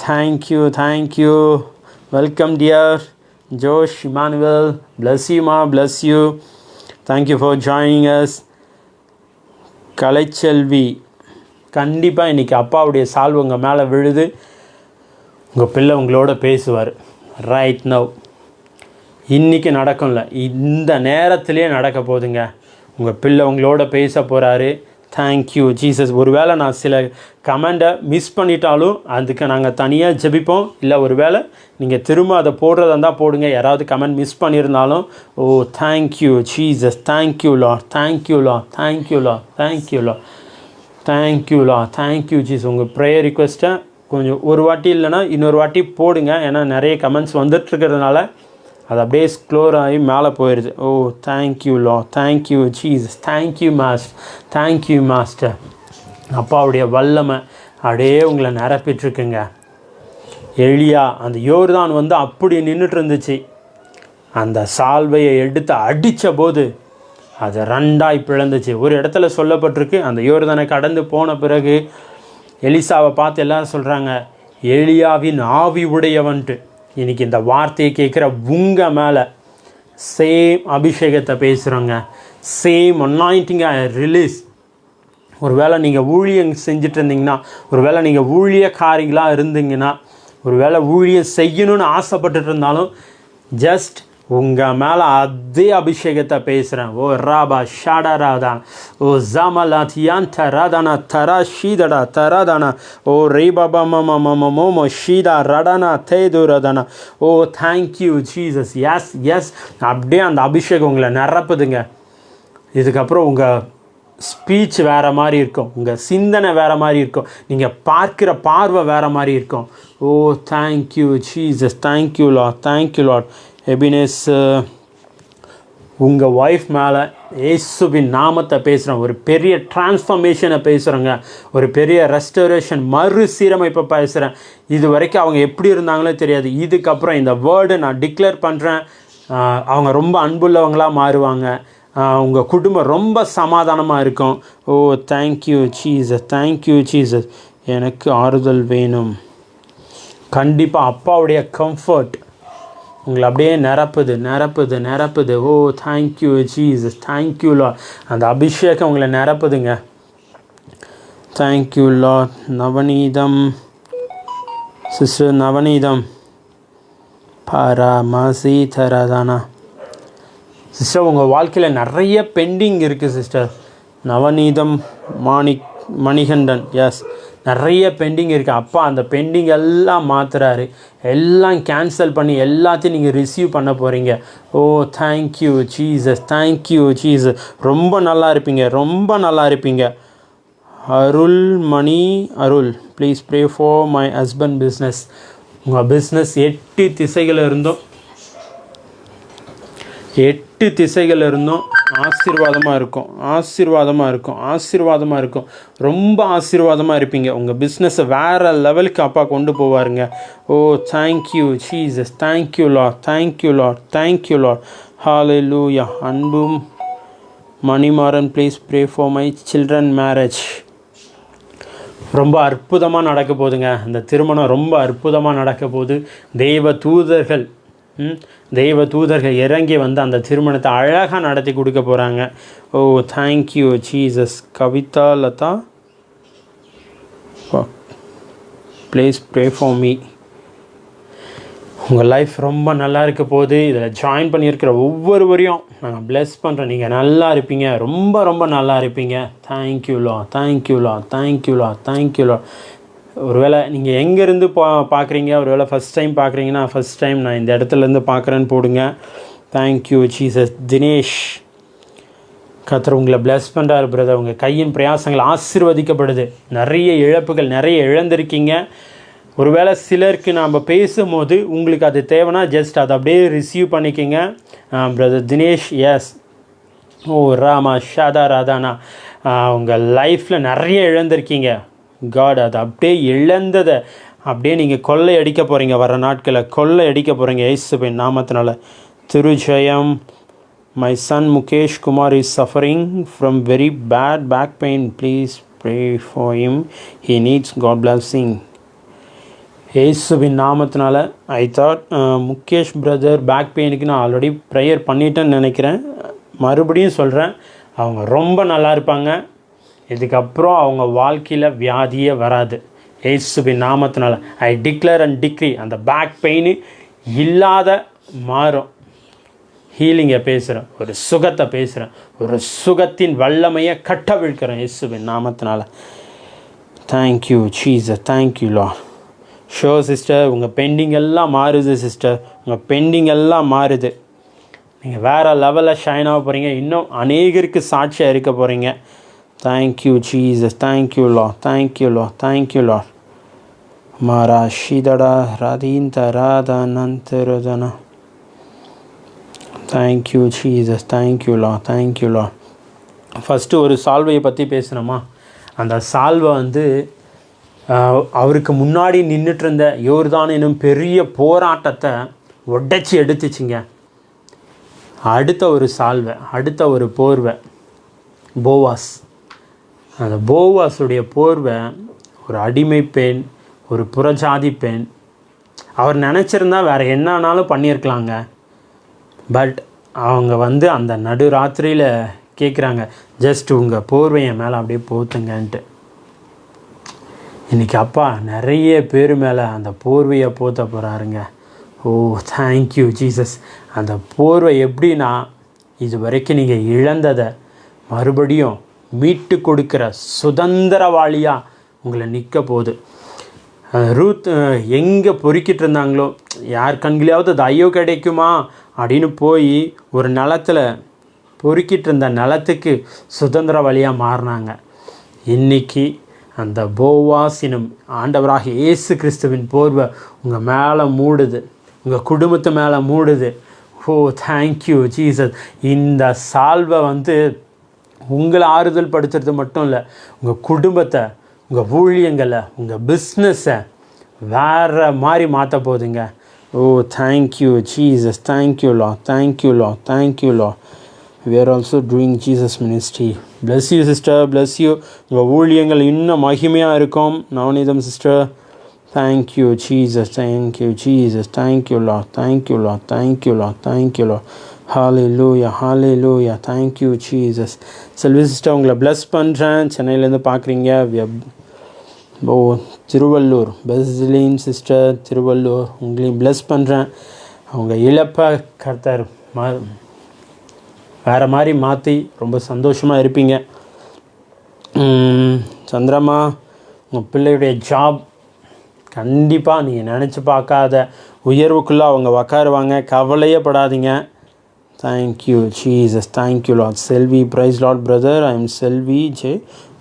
Thank you. Welcome dear Josh Emmanuel, bless you ma, bless you. Thank you for joining us. Kalaiselvi, கண்டிப்பாக இன்றைக்கி அப்பாவுடைய solve உங்கள் மேலே விழுது, உங்கள் பிள்ளை உங்களோட பேசுவார். ரைட் நவ் இன்றைக்கி நடக்கும்ல, இந்த நேரத்திலே நடக்க போதுங்க. உங்கள் பிள்ளை உங்களோட பேச போகிறாரு. Thank you Jesus. ஒருவேளை நான் சில கமெண்டை மிஸ் பண்ணிட்டாலும் அதுக்கு நாங்கள் தனியாக ஜெபிப்போம். இல்லை ஒருவேளை நீங்கள் திரும்ப அதை போடுறதா இருந்தால் போடுங்க. யாராவது கமெண்ட் மிஸ் பண்ணியிருந்தாலும் oh thank you Jesus, thank you Lord, thank you Lord, thank you Lord, thank you Lord, thank you Lord, thank you Jesus. உங்கள் ப்ரேயர் ரிக்வெஸ்ட்டை கொஞ்சம் ஒரு வாட்டி இல்லைன்னா இன்னொரு வாட்டி போடுங்க. ஏன்னா நிறைய கமெண்ட்ஸ் வந்துட்டுருக்கிறதுனால அது அப்படியே ஸ்க்ளோர் ஆகி மேலே போயிடுது. Oh thank you Lord, thank you Jesus, thank you master, thank you master. அப்பாவுடைய வல்லமை அப்படியே உங்களை நிரப்பிட்டுருக்குங்க. எலியா அந்த யோர்தான் வந்து அப்படி நின்றுட்டு இருந்துச்சு. அந்த சால்வையை எடுத்து அடித்த போது அது 2 பிளந்துச்சு. ஒரு இடத்துல சொல்லப்பட்டிருக்கு, அந்த யோர்தானை கடந்து போன பிறகு எலிசாவை பார்த்து எல்லாரும் சொல்கிறாங்க எலியாவின் ஆவி உடையவன்ட்டு. இன்றைக்கி இந்த வார்த்தையை கேட்குற உங்கள் மேலே சேம் அபிஷேகத்தை பேசுகிறோங்க, சேம் அனாயிண்டிங்கை ரிலீஸ். ஒரு வேளை நீங்கள் ஊழியம் செஞ்சுட்டு இருந்தீங்கன்னா, ஒரு வேளை நீங்கள் ஊழியக்காரிகளாக இருந்தீங்கன்னா, ஒரு வேளை ஊழியம் செய்யணும்னு ஆசைப்பட்டுட்டு இருந்தாலும் ஜஸ்ட் உங்கள் மேலே அதே அபிஷேகத்தை பேசுகிறேன். ஓ ராபா ஷாடா ராதான், ஓ ஜாமலா தியாந்த ராதானா தரா ஷீதடா தராதானா, ஓ ரீபாபா மமோ ஷீதா ரடானா தேது ரதானா. ஓ தேங்க்யூ ஜீசஸ். எஸ் அப்படியே அந்த அபிஷேகம் உங்களை நிரப்புதுங்க. இதுக்கப்புறம் உங்கள் ஸ்பீச் வேறு மாதிரி இருக்கும், உங்கள் சிந்தனை வேறு மாதிரி இருக்கும், நீங்கள் பார்க்குற பார்வை வேறு மாதிரி இருக்கும். Oh thank you Jesus, thank you Lord, thank you Lord. Ebinesh, உங்கள் ஒய்ஃப் மேலே இயேசுவின் நாமத்தை பேசுகிறேன், ஒரு பெரிய டிரான்ஸ்ஃபர்மேஷனை பேசுகிறேங்க, ஒரு பெரிய ரெஸ்டரேஷன், மறுசீரமைப்பை பேசுகிறேன். இது வரைக்கும் அவங்க எப்படி இருந்தாங்களோ தெரியாது, இதுக்கப்புறம் இந்த வேர்டை நான் டிக்ளேர் பண்ணுறேன். அவங்க ரொம்ப அன்புள்ளவங்களாக மாறுவாங்க, உங்கள் குடும்பம் ரொம்ப சமாதானமாக இருக்கும். Oh thank you Jesus, thank you Jesus. எனக்கு ஆறுதல் வேணும். கண்டிப்பாக அப்பாவுடைய கம்ஃபர்ட் உங்களை அப்படியே நிரப்புது. Oh thank you Jesus, thank you Lord. அந்த அபிஷேகம் உங்களை நிரப்புதுங்க. Thank you Lord. Navaneetham, sister Navaneetham, பரமசி தரதானா சிஸ்டர், உங்கள் வாழ்க்கையில் நிறைய பெண்டிங் இருக்குது சிஸ்டர். நவநீதம் மணிகண்டன், எஸ், நிறைய பெண்டிங் இருக்குது. அப்பா அந்த பெண்டிங் எல்லாம் மாற்றுறாரு, எல்லாம் கேன்சல் பண்ணி எல்லாத்தையும் நீங்கள் ரிசீவ் பண்ண போகிறீங்க. Oh thank you Jesus, thank you Jesus. ரொம்ப நல்லா இருப்பீங்க. Arul, please pray for my husband business. உங்கள் பிஸ்னஸ் 8 திசைகள் இருந்தும் ஆசீர்வாதமாக இருக்கும். ரொம்ப ஆசீர்வாதமாக இருப்பீங்க. உங்கள் பிஸ்னஸை வேறு லெவலுக்கு அப்பா கொண்டு போவாருங்க. ஓ தேங்க்யூ ஜீசஸ், தேங்க்யூ லார்ட். ஹல்லேலூயா. அன்பும் Manimaran, please pray for my children marriage. ரொம்ப அற்புதமாக நடக்க போகுதுங்க. அந்த திருமணம் ரொம்ப அற்புதமாக நடக்க போகுது. தெய்வ தூதர்கள் இறங்கி வந்து அந்த திருமணத்தை அழகாக நடத்தி கொடுக்க போகிறாங்க. Oh thank you Jesus. Kavitha Latha, please pray for me. உங்கள் லைஃப் ரொம்ப நல்லா இருக்க போகுது. இதில் ஜாயின் பண்ணியிருக்கிற ஒவ்வொருவரையும் நாங்கள் ப்ளெஸ் பண்ணுறோம். நீங்கள் நல்லா இருப்பீங்க, ரொம்ப நல்லா இருப்பீங்க. Thank you Lord. ஒருவேளை நீங்கள் எங்கேருந்து பார்க்குறீங்க, ஒருவேளை ஃபஸ்ட் டைம் பார்க்குறீங்கன்னா, ஃபஸ்ட் டைம் நான் இந்த இடத்துலேருந்து பார்க்குறேன்னு போடுங்க. Thank you Jesus. தினேஷ், கர்த்தர் உங்களை ப்ளெஸ் பண்ணுறாரு பிரதர். உங்கள் கையின் பிரயாசங்கள் ஆசீர்வதிக்கப்படுது. நிறைய இழப்புகள், நிறைய இழந்திருக்கீங்க. ஒருவேளை சிலருக்கு நாம் பேசும்போது உங்களுக்கு அது தேவைன்னா ஜஸ்ட் அதை அப்படியே ரிசீவ் பண்ணிக்கோங்க. Brother Dinesh, yes. ஓ ராமா ஷாதா ராதானா, உங்கள் லைஃப்பில் நிறைய இழந்திருக்கீங்க. காட் அது அப்படியே இழந்ததை அப்படியே நீங்கள் கொள்ளை அடிக்க போகிறீங்க. வர நாட்களில் கொள்ளை அடிக்க போகிறீங்க இயேசுவின் நாமத்தினால. Thirujeyam, my son Mukesh Kumar is suffering from very bad back pain. Please pray for him, he needs God blessing. இயேசுவின் நாமத்தினால. I thought Mukesh brother back பெயினுக்கு நான் ஆல்ரெடி ப்ரேயர் பண்ணிட்டேன்னு நினைக்கிறேன். மறுபடியும் சொல்கிறேன், அவங்க ரொம்ப நல்லா இருப்பாங்க. இதுக்கப்புறம் அவங்க வாழ்க்கையில் வியாதியே வராது இயேசுவின் நாமத்தினால. ஐ டிக்ளேர் அண்ட் டிக்ரி, அந்த பேக் பெயின் இல்லாத மாறும். ஹீலிங்கை பேசுகிறேன், ஒரு சுகத்தை பேசுகிறேன், ஒரு சுகத்தின் வல்லமையை கட்டவிழ்க்கிறேன் இயேசுவின் நாமத்தினால. Thank you Jesus, thank you Lord. Show sister, உங்கள் பெண்டிங் எல்லாம் மாறுது சிஸ்டர், உங்கள் பெண்டிங் எல்லாம் மாறுது. நீங்கள் வேறு லெவலில் ஷைன் ஆக போகிறீங்க. இன்னும் அநேகருக்கு சாட்சியாக இருக்க போகிறீங்க. Thank you Jesus, thank you Lord. மாரா ஷிதடா ரதீந்த ராதனந்தரதனா. Thank you Jesus, thank you Lord. First ஒரு சால்வையை பற்றி பேசுகிறோமா? அந்த சால்வை வந்து அவருக்கு முன்னாடி நின்றுட்டு இருந்த யோர்தான் எனும் பெரிய போராட்டத்தை உடைச்சி எடுத்துச்சிங்க. அடுத்த ஒரு சால்வை, அடுத்த ஒரு போர்வை, போவாஸ். அந்த போவாஸுடைய போர்வை ஒரு அடிமை பெண், ஒரு புறஜாதி பெண். அவர் நினச்சிருந்தா வேறு என்னன்னாலும் பண்ணியிருக்கலாங்க. பட் அவங்க வந்து அந்த நடுராத்திரியில் கேட்குறாங்க, ஜஸ்ட் உங்கள் போர்வையை மேலே அப்படியே போத்துங்கன்ட்டு. இன்றைக்கி அப்பா நிறைய பேர் மேலே அந்த போர்வையை போத்த போகிறாருங்க. ஓ தேங்க்யூ ஜீசஸ். அந்த போர்வை எப்படின்னா, இது வரைக்கும் நீங்கள் இழந்ததை மறுபடியும் மீட்டு கொடுக்குற சுதந்திரவாளியாக உங்களை நிற்க போகுது. ரூத் எங்கே பொறுக்கிட்டு இருந்தாங்களோ, யார் கண்களையாவது அது ஐயோ கிடைக்குமா அப்படின்னு போய் ஒரு நிலத்தில் பொறுக்கிட்டு இருந்த நிலத்துக்கு சுதந்திர வழியாக மாறினாங்க. இன்றைக்கி அந்த போவாசினும் ஆண்டவராக இயேசு கிறிஸ்துவின் போர்வை உங்கள் மேலே மூடுது, உங்கள் குடும்பத்து மேலே மூடுது. Oh thank you Jesus. இந்த சால்வை உங்களை ஆறுதல் படுத்துறது மட்டும் இல்லை, உங்கள் குடும்பத்தை, உங்கள் ஊழியங்களை, உங்கள் பிஸ்னஸை வேறு மாதிரி மாற்ற போகுதுங்க. Oh thank you Jesus. தேங்க்யூ லா, தேங்க்யூ லா, தேங்க்யூ லா. We are also doing Jesus ministry. Bless you sister, bless you. உங்கள் ஊழியங்கள் இன்னும் மகிமையாக இருக்கும். Navaneetham sister, thank you Jesus, thank you Jesus, thank you Lord, thank you Lord, thank you Lord, thank you Lord. Hallelujah, hallelujah, thank you Jesus. Selvi sister, உங்களை bless பண்ணுறேன். சென்னையிலேருந்து பார்க்குறீங்க. ஓ Tiruvallur, பெஸ்லின் sister Tiruvallur, உங்களையும் ப்ளஸ் பண்ணுறேன். அவங்க இழப்பை கர்த்தர் வேறு மாதிரி மாற்றி ரொம்ப சந்தோஷமாக இருப்பீங்க. சந்திரமா, உங்கள் பிள்ளையுடைய ஜாப் கண்டிப்பாக நீங்கள் நினச்சி பார்க்காத உயர்வுக்குள்ளே அவங்க உக்காருவாங்க. கவலையே படாதீங்க. Thank you Jesus, thank you Lord. Selvi, praise Lord brother. I am Selvi J.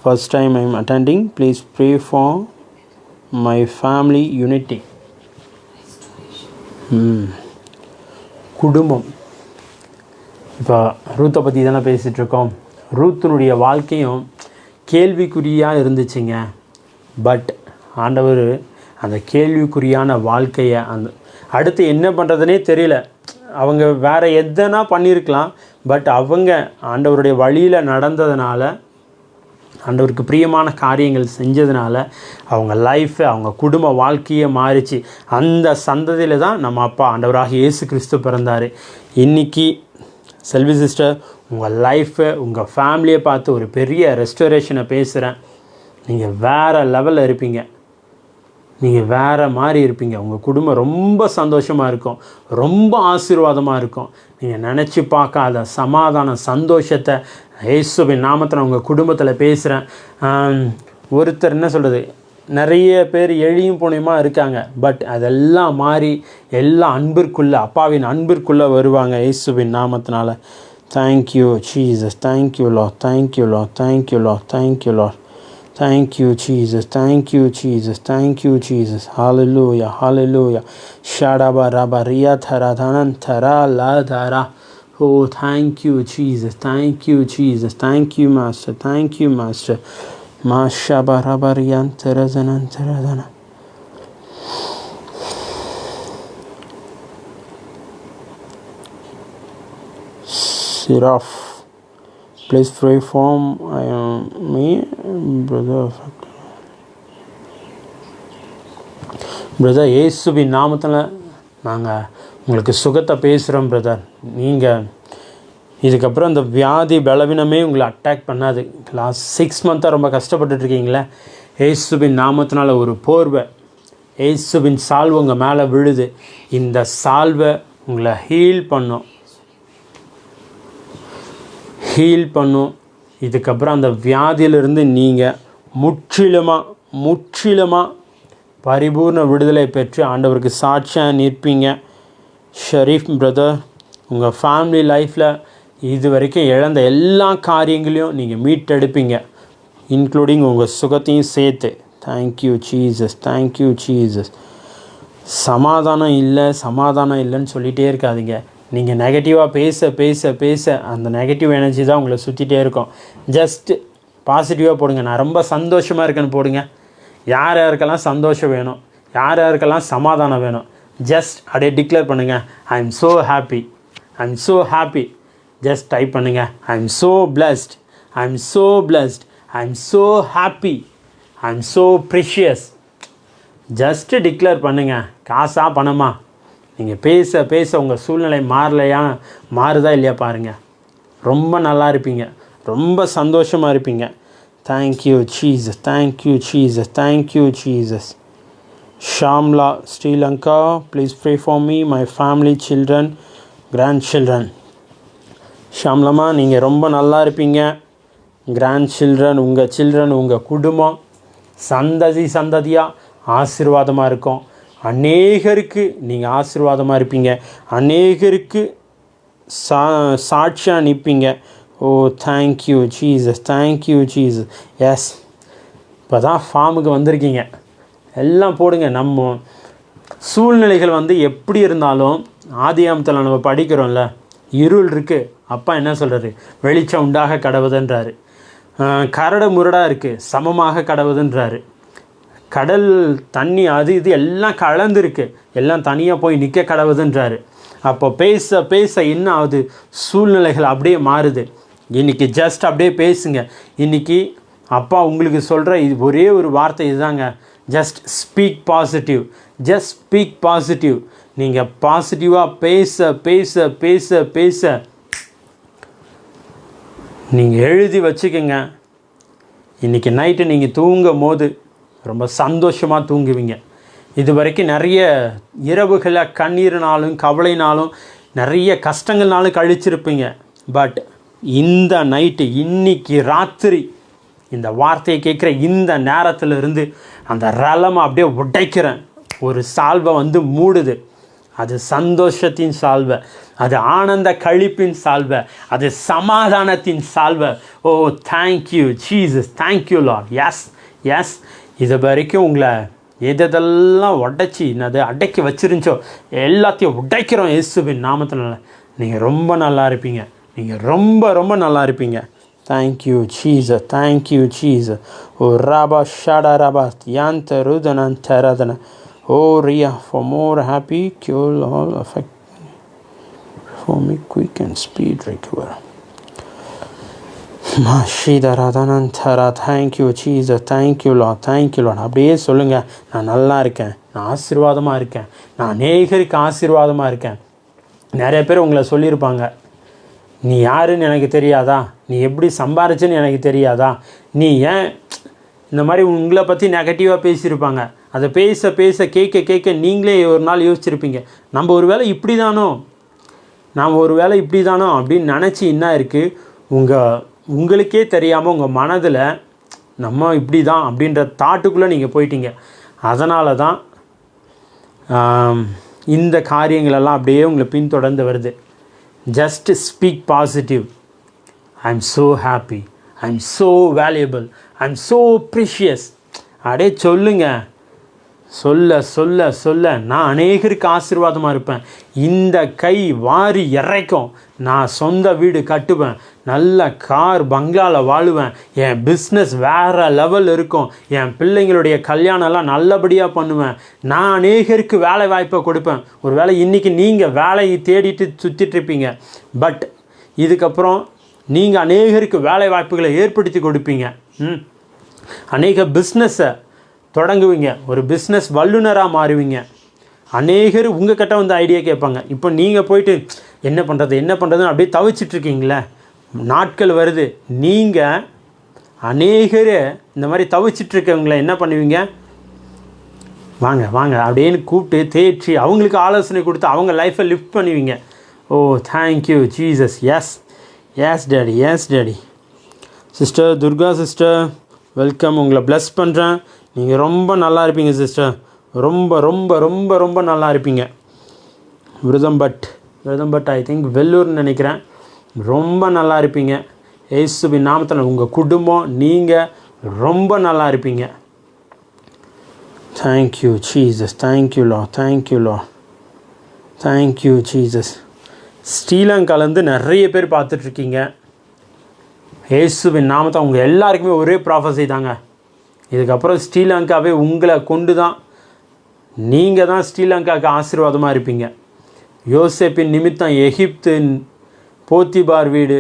First time I am attending. Please pray for my family unity. குடும்பம். இப்போ ரூத்தை பற்றி தானே பேசிகிட்ருக்கோம். ரூத்தினுடைய வாழ்க்கையும் கேள்விக்குறியாக இருந்துச்சுங்க. பட் ஆண்டவர் அந்த கேள்விக்குறியான வாழ்க்கையை அடுத்து என்ன பண்ணுறதுனே தெரியல. அவங்க வேறு எதனா பண்ணியிருக்கலாம். பட் அவங்க ஆண்டவருடைய வழியில் நடந்ததுனால, ஆண்டவருக்கு பிரியமான காரியங்கள் செஞ்சதுனால அவங்க லைஃப்பை, அவங்க குடும்ப வாழ்க்கையை மாறிச்சு. அந்த சந்ததியில் தான் நம்ம அப்பா ஆண்டவராக இயேசு கிறிஸ்து பிறந்தார். இன்றைக்கி செல்வி சிஸ்டர், உங்கள் லைஃப்பை, உங்கள் ஃபேமிலியை பார்த்து ஒரு பெரிய ரெஸ்டோரேஷனை பேசுகிறேன். நீங்கள் வேறு லெவலில் இருப்பீங்க. நீங்கள் வேறு மாதிரி இருப்பீங்க. உங்கள் குடும்பம் ரொம்ப சந்தோஷமாக இருக்கும், ரொம்ப ஆசீர்வாதமாக இருக்கும். நீங்கள் நினச்சி பார்க்காத சமாதான சந்தோஷத்தை இயேசுவின் நாமத்தில் உங்கள் குடும்பத்தில் பேசுகிறேன். ஒருத்தர் என்ன சொல்கிறது, நிறைய பேர் எளியும் புனியமாக இருக்காங்க. பட் அதெல்லாம் மாறி எல்லாம் அன்பிற்குள்ளே, அப்பாவின் அன்பிற்குள்ளே வருவாங்க இயேசுவின் நாமத்தினால. Thank you Jesus, thank you Lord, thank you Lord, thank you Lord, thank you Lord. Thank you Jesus, thank you Jesus, thank you Jesus. Hallelujah, hallelujah. Shadaba raba riya thara dhanan thara la dhara. Oh thank you Jesus, thank you Jesus, thank you Master, thank you Master. Ma shaba raba riya thara dhanan thara dhana. Siraf, please pray for me, brother. Brother, இயேசுவின் நாமத்தில் நாங்கள் உங்களுக்கு சுகத்தை பேசுகிறோம் brother. நீங்கள் இதுக்கப்புறம் இந்த வியாதி பலவீனமே உங்களை அட்டாக் பண்ணாது. லாஸ்ட் 6 மந்த்தாக ரொம்ப கஷ்டப்பட்டுருக்கீங்களே, இயேசுவின் நாமத்தினால ஒரு போர்வை, இயேசுவின் சால்வை உங்கள் மேலே விழுது. இந்த சால்வை உங்களை ஹீல் பண்ணும். இதுக்கப்புறம் அந்த வியாதியிலிருந்து நீங்கள் முற்றிலுமாக பரிபூர்ண விடுதலை பெற்று ஆண்டவருக்கு சாட்சியாக நிற்பீங்க. ஷரீஃப் பிரதர், உங்கள் ஃபேமிலி லைஃப்பில் இது வரைக்கும் இழந்த எல்லா காரியங்களையும் நீங்கள் மீட்டெடுப்பீங்க, இன்க்ளூடிங் உங்கள் சுகத்தையும் சேர்த்து. Thank you Jesus, thank you Jesus. சமாதானம் இல்லைன்னு சொல்லிகிட்டே இருக்காதீங்க. நீங்கள் நெகட்டிவாக பேச அந்த நெகட்டிவ் எனர்ஜி தான் உங்களை சுற்றிட்டே இருக்கும். ஜஸ்ட்டு பாசிட்டிவாக போடுங்க. நான் ரொம்ப சந்தோஷமாக இருக்கேன்னு போடுங்க. யார் யாருக்கெல்லாம் சந்தோஷம் வேணும், யார் யாருக்கெல்லாம் சமாதானம் வேணும், ஜஸ்ட் அப்படியே டிக்ளேர் பண்ணுங்கள். I am so happy, I am so happy. Just type பண்ணுங்கள். I am so blessed, I am so blessed, I am so happy, I am so precious. Just declare பண்ணுங்கள். காசா பணமா, நீங்கள் பேச உங்கள் சூழ்நிலை மாறுதா இல்லையா பாருங்கள். ரொம்ப நல்லா இருப்பீங்க, ரொம்ப சந்தோஷமாக இருப்பீங்க. Thank you Jesus, thank you Jesus, thank you Jesus. Shamla, Sri Lanka, please pray for me, my family, children, grandchildren. ஷாம்லம்மா, நீங்கள் ரொம்ப நல்லா இருப்பீங்க. கிராண்ட் சில்ட்ரன், உங்கள் குடும்பம் சந்ததியாக ஆசீர்வாதமாக இருக்கும். அநேகருக்கு நீங்கள் ஆசீர்வாதமாக இருப்பீங்க. அநேகருக்கு சாட்சியாக நிற்பீங்க. Oh thank you Jesus, thank you Jesus. Yes, இப்போ தான் ஃபார்முக்கு வந்திருக்கீங்க. எல்லாம் போடுங்க. நம்ம சூழ்நிலைகள் வந்து எப்படி இருந்தாலும் ஆதியாமத்தில் நம்ம படிக்கிறோம்ல, இருள் இருக்குது, அப்பா என்ன சொல்கிறாரு, வெளிச்சம் உண்டாக கடவுதுன்றாரு. கரடு முரடாக இருக்குது, சமமாக கடவுதுன்றாரு. கடல் தண்ணி அது இது எல்லாம் கலந்துருக்கு, எல்லாம் தனியாக போய் நிற்க கடவுதுன்றாரு. அப்போ பேச பேச என்ன ஆகுது, சூழ்நிலைகள் அப்படியே மாறுது. இன்றைக்கி ஜஸ்ட் அப்படியே பேசுங்க. இன்றைக்கி அப்பா உங்களுக்கு சொல்கிற இது ஒரே ஒரு வார்த்தை இதுதாங்க, just speak positive, just speak positive. நீங்கள் பாசிட்டிவாக பேச பேச பேச பேச நீங்கள் எழுதி வச்சுக்கோங்க. இன்றைக்கி நைட்டு நீங்கள் தூங்கும் போது ரொம்ப சந்தோஷமாக தூங்குவீங்க. இது வரைக்கும் நிறைய இரவுகளை கண்ணீர்னாலும் கவலைனாலும் நிறைய கஷ்டங்கள்னாலும் கழிச்சிருப்பீங்க. பட் இந்த நைட்டு, இன்னைக்கு ராத்திரி இந்த வார்த்தையை கேட்குற இந்த நேரத்திலிருந்து அந்த ரலமை அப்படியே உடைக்கிறேன். ஒரு சால்வை வந்து மூடுது. அது சந்தோஷத்தின் சால்வை, அது ஆனந்த கழிப்பின் சால்வை, அது சமாதானத்தின் சால்வை. Oh thank you Jesus, thank you Lord. Yes yes, இது வரைக்கும் உங்களை எதெல்லாம் உடைச்சி என்னது அடக்கி வச்சிருந்துச்சோ எல்லாத்தையும் உடைக்கிறோம் இயேசுவின் நாமத்தினால. நீங்கள் ரொம்ப நல்லா இருப்பீங்க. நீங்கள் ரொம்ப ரொம்ப நல்லா இருப்பீங்க. Thank you Jesus, thank you Jesus. Oh ராபா ஷாடா ராபா யாந்த ருதனன் தரதன. ஓ ரியா ஃபார் மோர் ஹாப்பி கியூல் all affect for me quick and speed recover. Mashidaradanantara, thank you Jesus, thank you Lord, thank you Lord. அப்படியே சொல்லுங்கள், நான் நல்லா இருக்கேன், நான் ஆசீர்வாதமாக இருக்கேன், நான் அநேகருக்கு ஆசீர்வாதமாக இருக்கேன். நிறைய பேர் உங்களை சொல்லியிருப்பாங்க, நீ யாருன்னு எனக்கு தெரியாதா, நீ எப்படி சம்பாரிச்சேன்னு எனக்கு தெரியாதா, நீ ஏன் இந்த மாதிரி உங்களை பற்றி நெகட்டிவாக பேசியிருப்பாங்க. அதை பேச பேச கேட்க கேட்க நீங்களே ஒரு நாள் யோசிச்சிருப்பீங்க, நம்ம ஒரு வேளை இப்படி தானோ, நாம் ஒரு வேளை இப்படி தானோ அப்படின்னு நினச்சி என்ன இருக்குது, உங்களுக்கே தெரியாமல் உங்கள் மனதில் நம்ம இப்படி தான் அப்படின்ற தாட்டுக்குள்ளே நீங்கள் போயிட்டீங்க. அதனால தான் இந்த காரியங்களெல்லாம் அப்படியே உங்களை பின்தொடர்ந்து வருது. Just speak positive. I am so happy, I am so valuable, I am so precious. அப்படியே சொல்லுங்கள். சொல்ல சொல்ல சொல்ல நான் அநேகருக்கு ஆசீர்வாதமாக இருப்பேன். இந்த கை வாரி இறைக்கும். நான் சொந்த வீடு கட்டுவேன், நல்ல கார் பங்களாவில் வாழுவேன், என் பிஸ்னஸ் வேறு லெவல் இருக்கும், என் பிள்ளைங்களுடைய கல்யாணம்லாம் நல்லபடியாக பண்ணுவேன், நான் அநேகருக்கு வேலை வாய்ப்பை கொடுப்பேன். ஒரு வேளை இன்றைக்கி நீங்கள் வேலையை தேடிட்டு சுற்றிட்டுருப்பீங்க, பட் இதுக்கப்புறம் நீங்கள் அநேகருக்கு வேலை வாய்ப்புகளை ஏற்படுத்தி கொடுப்பீங்க. அநேக பிஸ்னஸை தொடங்குவீங்க, ஒரு பிஸ்னஸ் வல்லுநராக மாறுவீங்க. அநேகர் உங்கள் கிட்ட வந்து ஐடியா கேட்பாங்க. இப்போ நீங்கள் போயிட்டு என்ன பண்ணுறதுன்னு அப்படியே தவிச்சிட்ருக்கீங்களே, நாட்கள் வருது, நீங்கள் அநேகர் இந்த மாதிரி தவிச்சிட்ருக்கவங்கள என்ன பண்ணுவீங்க, வாங்க வாங்க அப்படின்னு கூப்பிட்டு தேய்ச்சி அவங்களுக்கு ஆலோசனை கொடுத்து அவங்க லைஃப்பை லிஃப்ட் பண்ணுவீங்க. Oh thank you Jesus. Yes yes daddy, yes daddy. Sister Durga sister welcome, உங்களை ப்ளஸ் பண்ணுறேன். நீங்கள் ரொம்ப நல்லா இருப்பீங்க சிஸ்டர், ரொம்ப ரொம்ப ரொம்ப ரொம்ப நல்லா இருப்பீங்க. விரதம் பட் ஐ திங்க் வெள்ளூர்னு நினைக்கிறேன். ரொம்ப நல்லா இருப்பீங்க இயேசுவின் நாமத்தில். உங்கள் குடும்பம் நீங்கள் ரொம்ப நல்லா இருப்பீங்க. தேங்க்யூ ஜீசஸ், தேங்க்யூ லா, தேங்க்யூ லா, தேங்க்யூ ஜீசஸ். ஸ்ரீலங்காலேருந்து நிறைய பேர் பார்த்துட்ருக்கீங்க. இயேசுவின் நாமத்தை அவங்க எல்லாருக்குமே ஒரே ப்ராஃபஸி தாங்க. இதுக்கப்புறம் ஸ்ரீலங்காவே உங்களை கொண்டு தான், நீங்கள் தான் ஸ்ரீலங்காவுக்கு ஆசீர்வாதமாக இருப்பீங்க. யோசேப்பின் நிமித்தம் எகிப்து போத்திபார் வீடு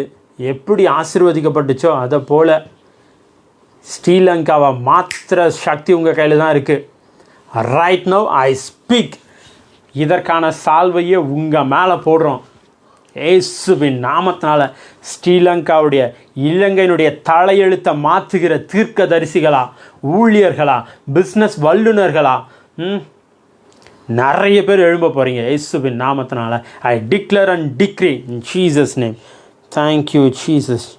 எப்படி ஆசீர்வதிக்கப்பட்டுச்சோ அதை போல் ஸ்ரீலங்காவை மாத்திர சக்தி உங்கள் கையில் தான் இருக்குது. Right now I speak. இதற்கான சால்வையை உங்கள் மேலே போடுறோம் இயேசுவின் நாமத்தினால. ஸ்ரீலங்காவுடைய இலங்கையினுடைய தலையெழுத்தை மாற்றுகிற தீர்க்கதரிசிகளா, ஊழியர்களா, பிஸ்னஸ் வல்லுநர்களா, நிறைய பேர் எழும்ப போகிறீங்க இயேசுவின் நாமத்தினால. I declare and decree in Jesus name. Thank you Jesus.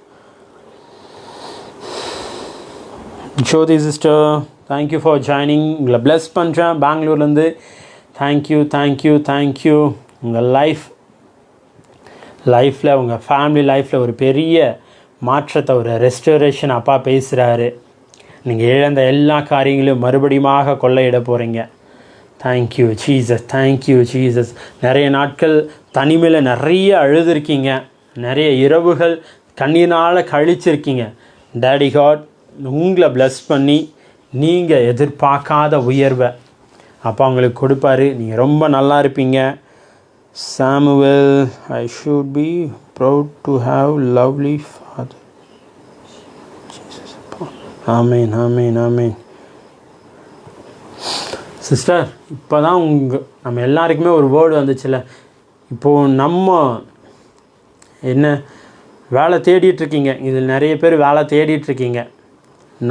Jothi sister thank you for joining. உங்களை ப்ளஸ் பண்ணுறேன் பெங்களூர்லேருந்து. Thank you thank you thank you. உங்கள் லைஃப்பில், உங்கள் ஃபேமிலி லைஃப்பில் ஒரு பெரிய மாற்றத்தை, ஒரு ரெஸ்டோரேஷன் அப்பா பேசுகிறாரு. நீங்கள் இழந்த எல்லா காரியங்களையும் மறுபடியும் கொள்ளையிட போகிறீங்க. Thank you Jesus, thank you Jesus. நிறைய நாட்கள் தனிமையில் நிறைய அழுதுருக்கீங்க, நிறைய இரவுகள் கண்ணீனால் கழிச்சிருக்கீங்க. டேடி காட் உங்களை ப்ளஸ் பண்ணி நீங்கள் எதிர்பார்க்காத உயர்வை அப்பா உங்களுக்கு கொடுப்பாரு. நீங்கள் ரொம்ப நல்லா இருப்பீங்க. Samuel, I should be proud to have lovely father. ஆமேன், ஆமேன், ஆமேன். சிஸ்டர், இப்போ தான் நம்ம எல்லாருக்குமே ஒரு வேர்டு வந்துச்சுல்ல. இப்போது நம்ம என்ன வேலை தேடிட்டுருக்கீங்க, இதில் நிறைய பேர் வேலை தேடிட்டுருக்கீங்க.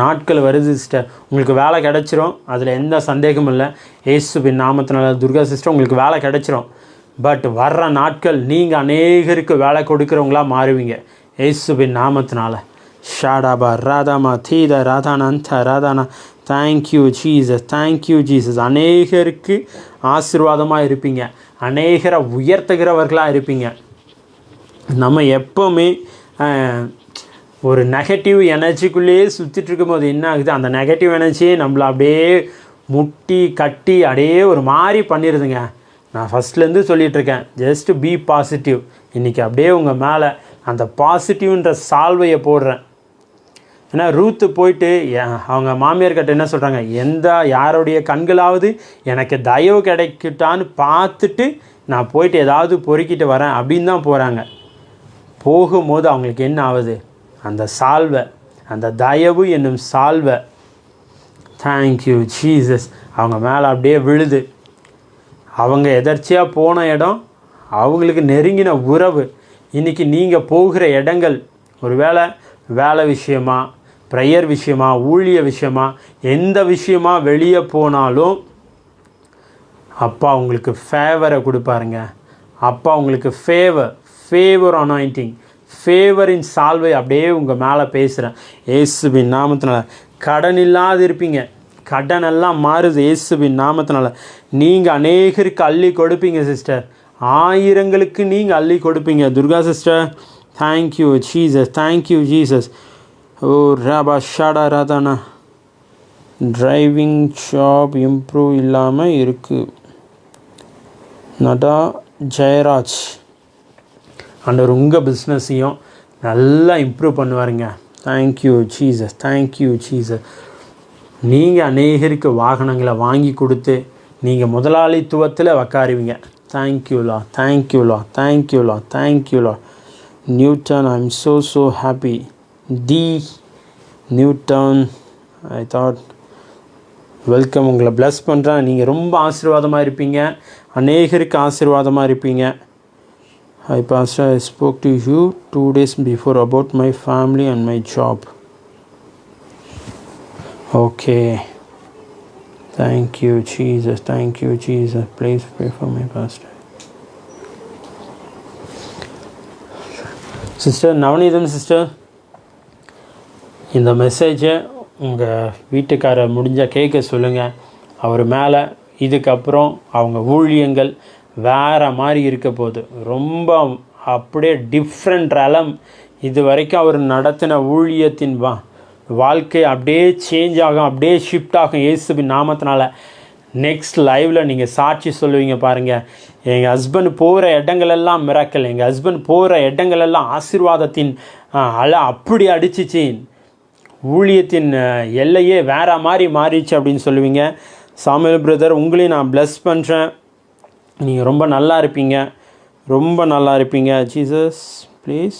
நாட்கள் வருது சிஸ்டர், உங்களுக்கு வேலை கிடச்சிரும், அதில் எந்த சந்தேகமும் இல்லை. இயேசுவின் நாமத்தினால துர்கா சிஸ்டர் உங்களுக்கு வேலை கிடச்சிரும். பட் வர்ற நாட்கள் நீங்கள் அநேகருக்கு வேலை கொடுக்குறவங்களாக மாறுவீங்க இயேசுவின் நாமத்தினால. ஷாடாபா ராதாமா தீதா ராதானந்த ராதானா. Thank you Jesus, thank you Jesus. அநேகருக்கு ஆசீர்வாதமாக இருப்பீங்க, அநேகரை உயர்த்துகிறவர்களாக இருப்பீங்க. நம்ம எப்போவுமே ஒரு நெகட்டிவ் எனர்ஜிக்குள்ளேயே சுற்றிட்டு இருக்கும்போது என்ன ஆகுது, அந்த நெகட்டிவ் எனர்ஜியே நம்மளை அப்படியே முட்டி கட்டி அப்படியே ஒரு மாதிரி பண்ணிடுதுங்க. நான் ஃபஸ்ட்லேருந்து சொல்லிகிட்ருக்கேன், ஜஸ்ட் பி பாசிட்டிவ். இன்றைக்கி அப்படியே உங்கள் மேலே அந்த பாசிட்டிவ்ன்ற சால்வையை போடுறேன். ஏன்னா ரூத்து போயிட்டு அவங்க மாமியார்கிட்ட என்ன சொல்கிறாங்க, யாருடைய கண்களாவது எனக்கு தயவு கிடைக்கிட்டான்னு பார்த்துட்டு நான் போயிட்டு ஏதாவது பொறுக்கிட்டு வரேன் அப்படின்னு தான் போகிறாங்க. போகும்போது அவங்களுக்கு என்ன ஆகுது, அந்த சால்வை, அந்த தயவு என்னும் சால்வை, தேங்க்யூ ஜீசஸ், அவங்க மேலே அப்படியே விழுது. அவங்க எதர்ச்சியாக போன இடம், அவங்களுக்கு நெருங்கின உறவு. இன்றைக்கி நீங்கள் போகிற இடங்கள், ஒரு வேலை விஷயமா, ப்ரேயர் விஷயமா, ஊழிய விஷயமா, எந்த விஷயமா வெளியே போனாலும் அப்பா உங்களுக்கு ஃபேவரை கொடுப்பாருங்க. அப்பா உங்களுக்கு ஃபேவர் அனாயிண்டிங், ஃபேவரின் சால்வை அப்படியே உங்கள் மேலே பேசுகிறேன் இயேசுவின் நாமத்தினால. கடன் இல்லாது இருப்பீங்க, கடனெல்லாம் மாறுது இயேசுவின் நாமத்தினால. நீங்கள் அநேகருக்கு அள்ளி கொடுப்பீங்க சிஸ்டர், ஆயிரங்களுக்கு நீங்கள் அள்ளி கொடுப்பீங்க Durga sister. Thank you Jesus, thank you Jesus. Oh ராபா ஷாடா ராதானா. டிரைவிங் ஜாப் இம்ப்ரூவ் இல்லாமல் இருக்குது. நடா ஜெயராஜ், ஆண்டவர் உங்கள் பிஸ்னஸையும் நல்லா இம்ப்ரூவ் பண்ணுவாருங்க. Thank you Jesus, thank you Jesus. நீங்கள் அநேகருக்கு வாகனங்களை வாங்கி கொடுத்து நீங்கள் முதலாளித்துவத்தில் உக்காருவீங்க. தேங்க்யூலா, தேங்க்யூலா, தேங்க்யூலா, தேங்க்யூலா. Newton, I am so happy. D Newton, I thought welcome, உங்களை ப்ளஸ் பண்ணுறேன். நீங்கள் ரொம்ப ஆசீர்வாதமாக இருப்பீங்க, அநேகருக்கு ஆசீர்வாதமாக இருப்பீங்க. Hi Pastor, I spoke to you 2 days before about my family and my job. Okay. Thank you Jesus, thank you Jesus. Please pray for me Pastor. Sister Navaneetham sister, இந்த மெசேஜை உங்கள் வீட்டுக்காரர் முடிஞ்சால் கேட்க சொல்லுங்கள். அவர் மேலே இதுக்கப்புறம் அவங்க ஊழியங்கள் வேறு மாதிரி இருக்க போகுது. ரொம்ப அப்படியே டிஃப்ரெண்ட் ரலம். இது வரைக்கும் அவர் நடத்தின ஊழியத்தின் வாழ்க்கை அப்படியே சேஞ்ச் ஆகும், அப்படியே ஷிஃப்ட் ஆகும் இயேசுவின் நாமத்தினால. நெக்ஸ்ட் லைவில் நீங்கள் சாட்சி சொல்லுவீங்க பாருங்கள். எங்கள் ஹஸ்பண்ட் போகிற இடங்களெல்லாம் மிராக்கல், எங்கள் ஹஸ்பண்ட் போகிற இடங்களெல்லாம் ஆசீர்வாதத்தின் அலை அப்படி அடிச்சிச்சு, ஊழியத்தின் எல்லையே வேறு மாதிரி மாறிச்சு அப்படின்னு சொல்லுவீங்க. சாமுவேல் பிரதர், உங்களையும் நான் ப்ளஸ் பண்ணுறேன். நீங்கள் ரொம்ப நல்லா இருப்பீங்க, ரொம்ப நல்லா இருப்பீங்க. Jesus please.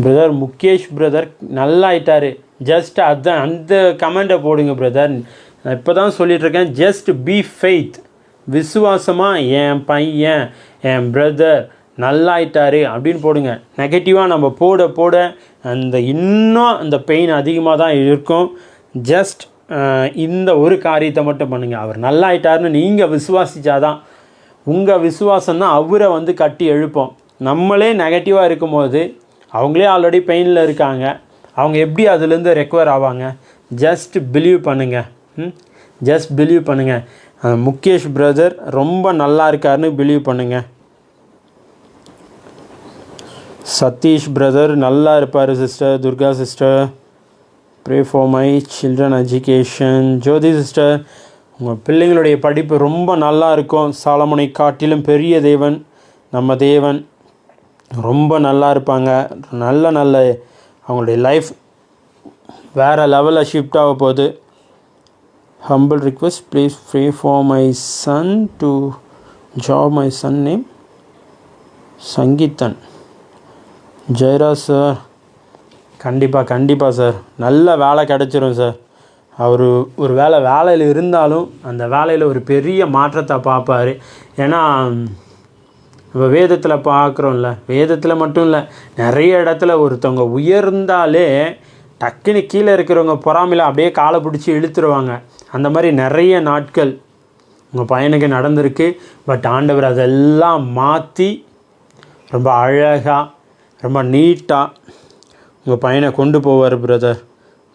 Brother Mukesh brother நல்லா ஆயிட்டார். ஜஸ்ட் அந்த கமெண்ட்டை போடுங்க பிரதர். நான் இப்போ தான் சொல்லிகிட்ருக்கேன், ஜஸ்ட் பி ஃபெய்த், விசுவாசமாக என் பையன், என் பிரதர் நல்லா ஆயிட்டாரு அப்படின்னு போடுங்க. நெகட்டிவாக நம்ம போட இன்னும் அந்த பெயின் அதிகமாக தான் இருக்கும். ஜஸ்ட் இந்த ஒரு காரியத்தை மட்டும் பண்ணுங்கள். அவர் நல்லா ஆயிட்டாருன்னு நீங்கள் விசுவாசித்தாதான், உங்கள் விசுவாசம்தான் அவரை கட்டி எழுப்போம். நம்மளே நெகட்டிவாக இருக்கும்போது அவங்களே ஆல்ரெடி பெயினில் இருக்காங்க, அவங்க எப்படி அதுலேருந்து ரெக்கவர் ஆவாங்க? ஜஸ்ட் பிலீவ் பண்ணுங்கள், ஜஸ்ட் பிலீவ் பண்ணுங்கள். முகேஷ் பிரதர் ரொம்ப நல்லா இருக்காருன்னு பிலீவ் பண்ணுங்கள். சதீஷ் பிரதர் நல்லா இருப்பார் sister. Durga sister pray for my children education. Jyothi sister உங்கள் பிள்ளைங்களுடைய படிப்பு ரொம்ப நல்லா இருக்கும். சாலமோனை காட்டிலும் பெரிய தேவன் நம்ம தேவன். ரொம்ப நல்லா இருப்பாங்க. நல்ல அவங்களுடைய லைஃப் வேறு லெவலில் ஷிஃப்ட் ஆக போகுது. Humble request please pray for my son to job. My son name Sangeethan. Jeyaraj sir கண்டிப்பாக சார் நல்ல வேலை கிடச்சிரும் சார். அவர் ஒரு வேலையில் இருந்தாலும் அந்த வேலையில் ஒரு பெரிய மாற்றத்தை பார்ப்பார். ஏன்னா இப்போ வேதத்தில் பார்க்குறோம்ல, வேதத்தில் மட்டும் இல்லை நிறைய இடத்துல ஒருத்தவங்க உயர்ந்தாலே டக்குன்னு கீழே இருக்கிறவங்க பொறாமையில் அப்படியே காலை பிடிச்சி இழுத்துருவாங்க. அந்த மாதிரி நிறைய நாட்கள் உங்கள் பையனுக்கு நடந்திருக்கு. பட் ஆண்டவர் அதெல்லாம் மாற்றி ரொம்ப அழகாக ரொம்ப நீட்டாக உங்கள் பையனை கொண்டு போவார் brother.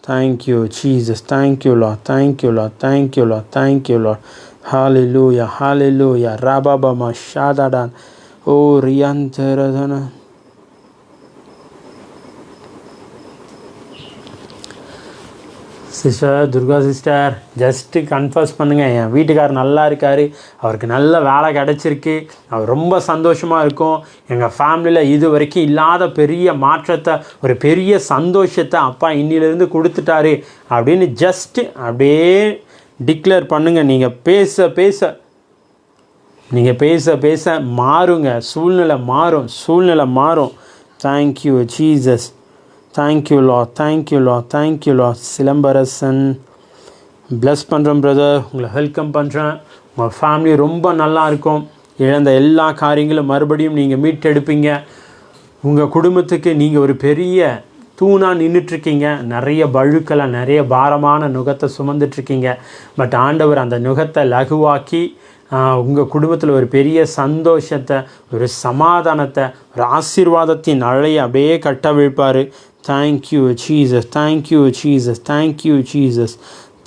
Thank you Jesus. Thank you Lord. Thank you Lord. Thank you Lord. Thank you Lord. Hallelujah. Hallelujah. ரபாபமா ஷாதாடான் ஓ ரியாந்தரதன. Sister Durga sister just confirm பண்ணுங்கள். என் வீட்டுக்கார் நல்லா இருக்கார், அவருக்கு நல்ல வேலை கிடச்சிருக்கு, அவர் ரொம்ப சந்தோஷமாக இருக்கும். எங்கள் ஃபேமிலியில் இது வரைக்கும் இல்லாத பெரிய மாற்றத்தை, ஒரு பெரிய சந்தோஷத்தை அப்பா இன்னிலேருந்து கொடுத்துட்டாரு அப்படின்னு ஜஸ்ட்டு அப்படியே டிக்ளேர் பண்ணுங்கள். நீங்கள் பேச மாறுங்க. சூழ்நிலை மாறும். Thank you Jesus. Thank you Lord. Thank you Lord. Thank you Lord. Silambarasan plus பண்ணுறேன் பிரதர். உங்களை வெல்கம் பண்ணுறேன். உங்கள் ஃபேமிலி ரொம்ப நல்லா இருக்கும். இழந்த எல்லா காரியங்களும் மறுபடியும் நீங்கள் மீட்டெடுப்பீங்க. உங்கள் குடும்பத்துக்கு நீங்கள் ஒரு பெரிய தூணாக நின்றுட்டுருக்கீங்க. நிறைய பழுக்களை, நிறைய பாரமான நுகத்தை சுமந்துட்டுருக்கீங்க. பட் ஆண்டவர் அந்த நுகத்தை லகுவாக்கி உங்கள் குடும்பத்தில் ஒரு பெரிய சந்தோஷத்தை, ஒரு சமாதானத்தை, ஒரு ஆசீர்வாதத்தின் அழையை அப்படியே கட்டவிழ்ப்பார். Thank you Jesus. Thank you Jesus. Thank you Jesus.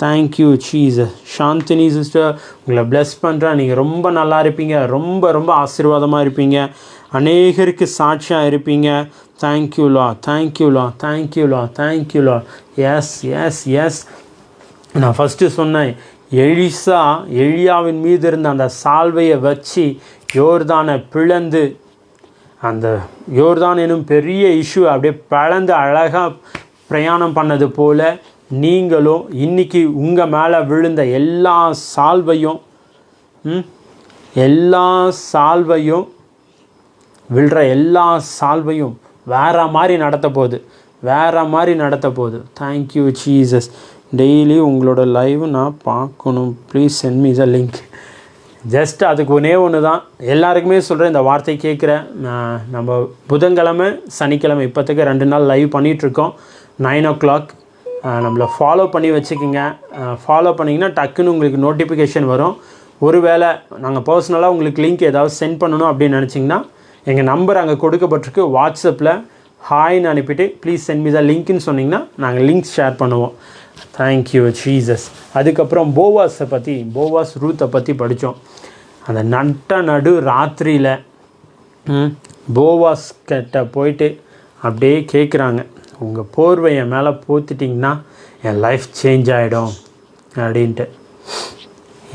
Thank you Jesus. Chandini sister உங்களை ப்ளஸ் பண்ணுறேன். நீங்கள் ரொம்ப நல்லா இருப்பீங்க. ரொம்ப ஆசீர்வாதமாக இருப்பீங்க. அநேகருக்கு சாட்சியாக இருப்பீங்க. Thank you Lord. Thank you Lord. Thank you Lord. Thank you Lord. Yes. நான் ஃபஸ்ட்டு சொன்னேன், எலியாவின் மீது இருந்த அந்த சால்வையை வச்சு யோர்தானை பிளந்து, அந்த யோர்தான் எனும் பெரிய இஷ்யூ அப்படியே பிளந்து அழகாக பிரயாணம் பண்ணது போல் நீங்களும் இன்றைக்கி உங்கள் மேலே விழுந்த எல்லா சால்வையும் விழுற எல்லா சால்வையும் வேறு மாதிரி நடத்த போகுது. Thank you Jesus. டெய்லி உங்களோட லைவ் நான் பார்க்கணும். Please send me the link. Just அதுக்கு ஒன்று தான் எல்லாருக்குமே சொல்கிறேன், இந்த வார்த்தை கேட்குறேன். நம்ம புதன்கிழமை சனிக்கிழமை இப்போத்துக்கு 2 நாள் லைவ் பண்ணிகிட்ருக்கோம் 9 o'clock. நம்மளை ஃபாலோ பண்ணி வச்சுக்கோங்க. ஃபாலோ பண்ணிங்கன்னா டக்குன்னு உங்களுக்கு நோட்டிஃபிகேஷன் வரும். ஒருவேளை நாங்கள் பர்சனலாக உங்களுக்கு லிங்க் ஏதாவது சென்ட் பண்ணணும் அப்படின்னு நினச்சிங்கன்னா எங்கள் நம்பர் அங்கே கொடுக்கப்பட்டிருக்கு. வாட்ஸ்அப்பில் ஹாய்னு அனுப்பிட்டு ப்ளீஸ் சென்ட் மீ த லிங்க்னு சொன்னிங்கன்னா நாங்கள் லிங்க்ஸ் ஷேர் பண்ணுவோம். Thank you Jesus. அதுக்கப்புறம் போவாஸ் ரூத்தை பற்றி படித்தோம். அந்த நடு ராத்திரியில் போவாஸ் கிட்ட போயிட்டு அப்படியே கேட்குறாங்க, உங்கள் போர்வையை மேலே போத்துட்டிங்கன்னா என் லைஃப் சேஞ்ச் ஆகிடும் அப்படின்ட்டு.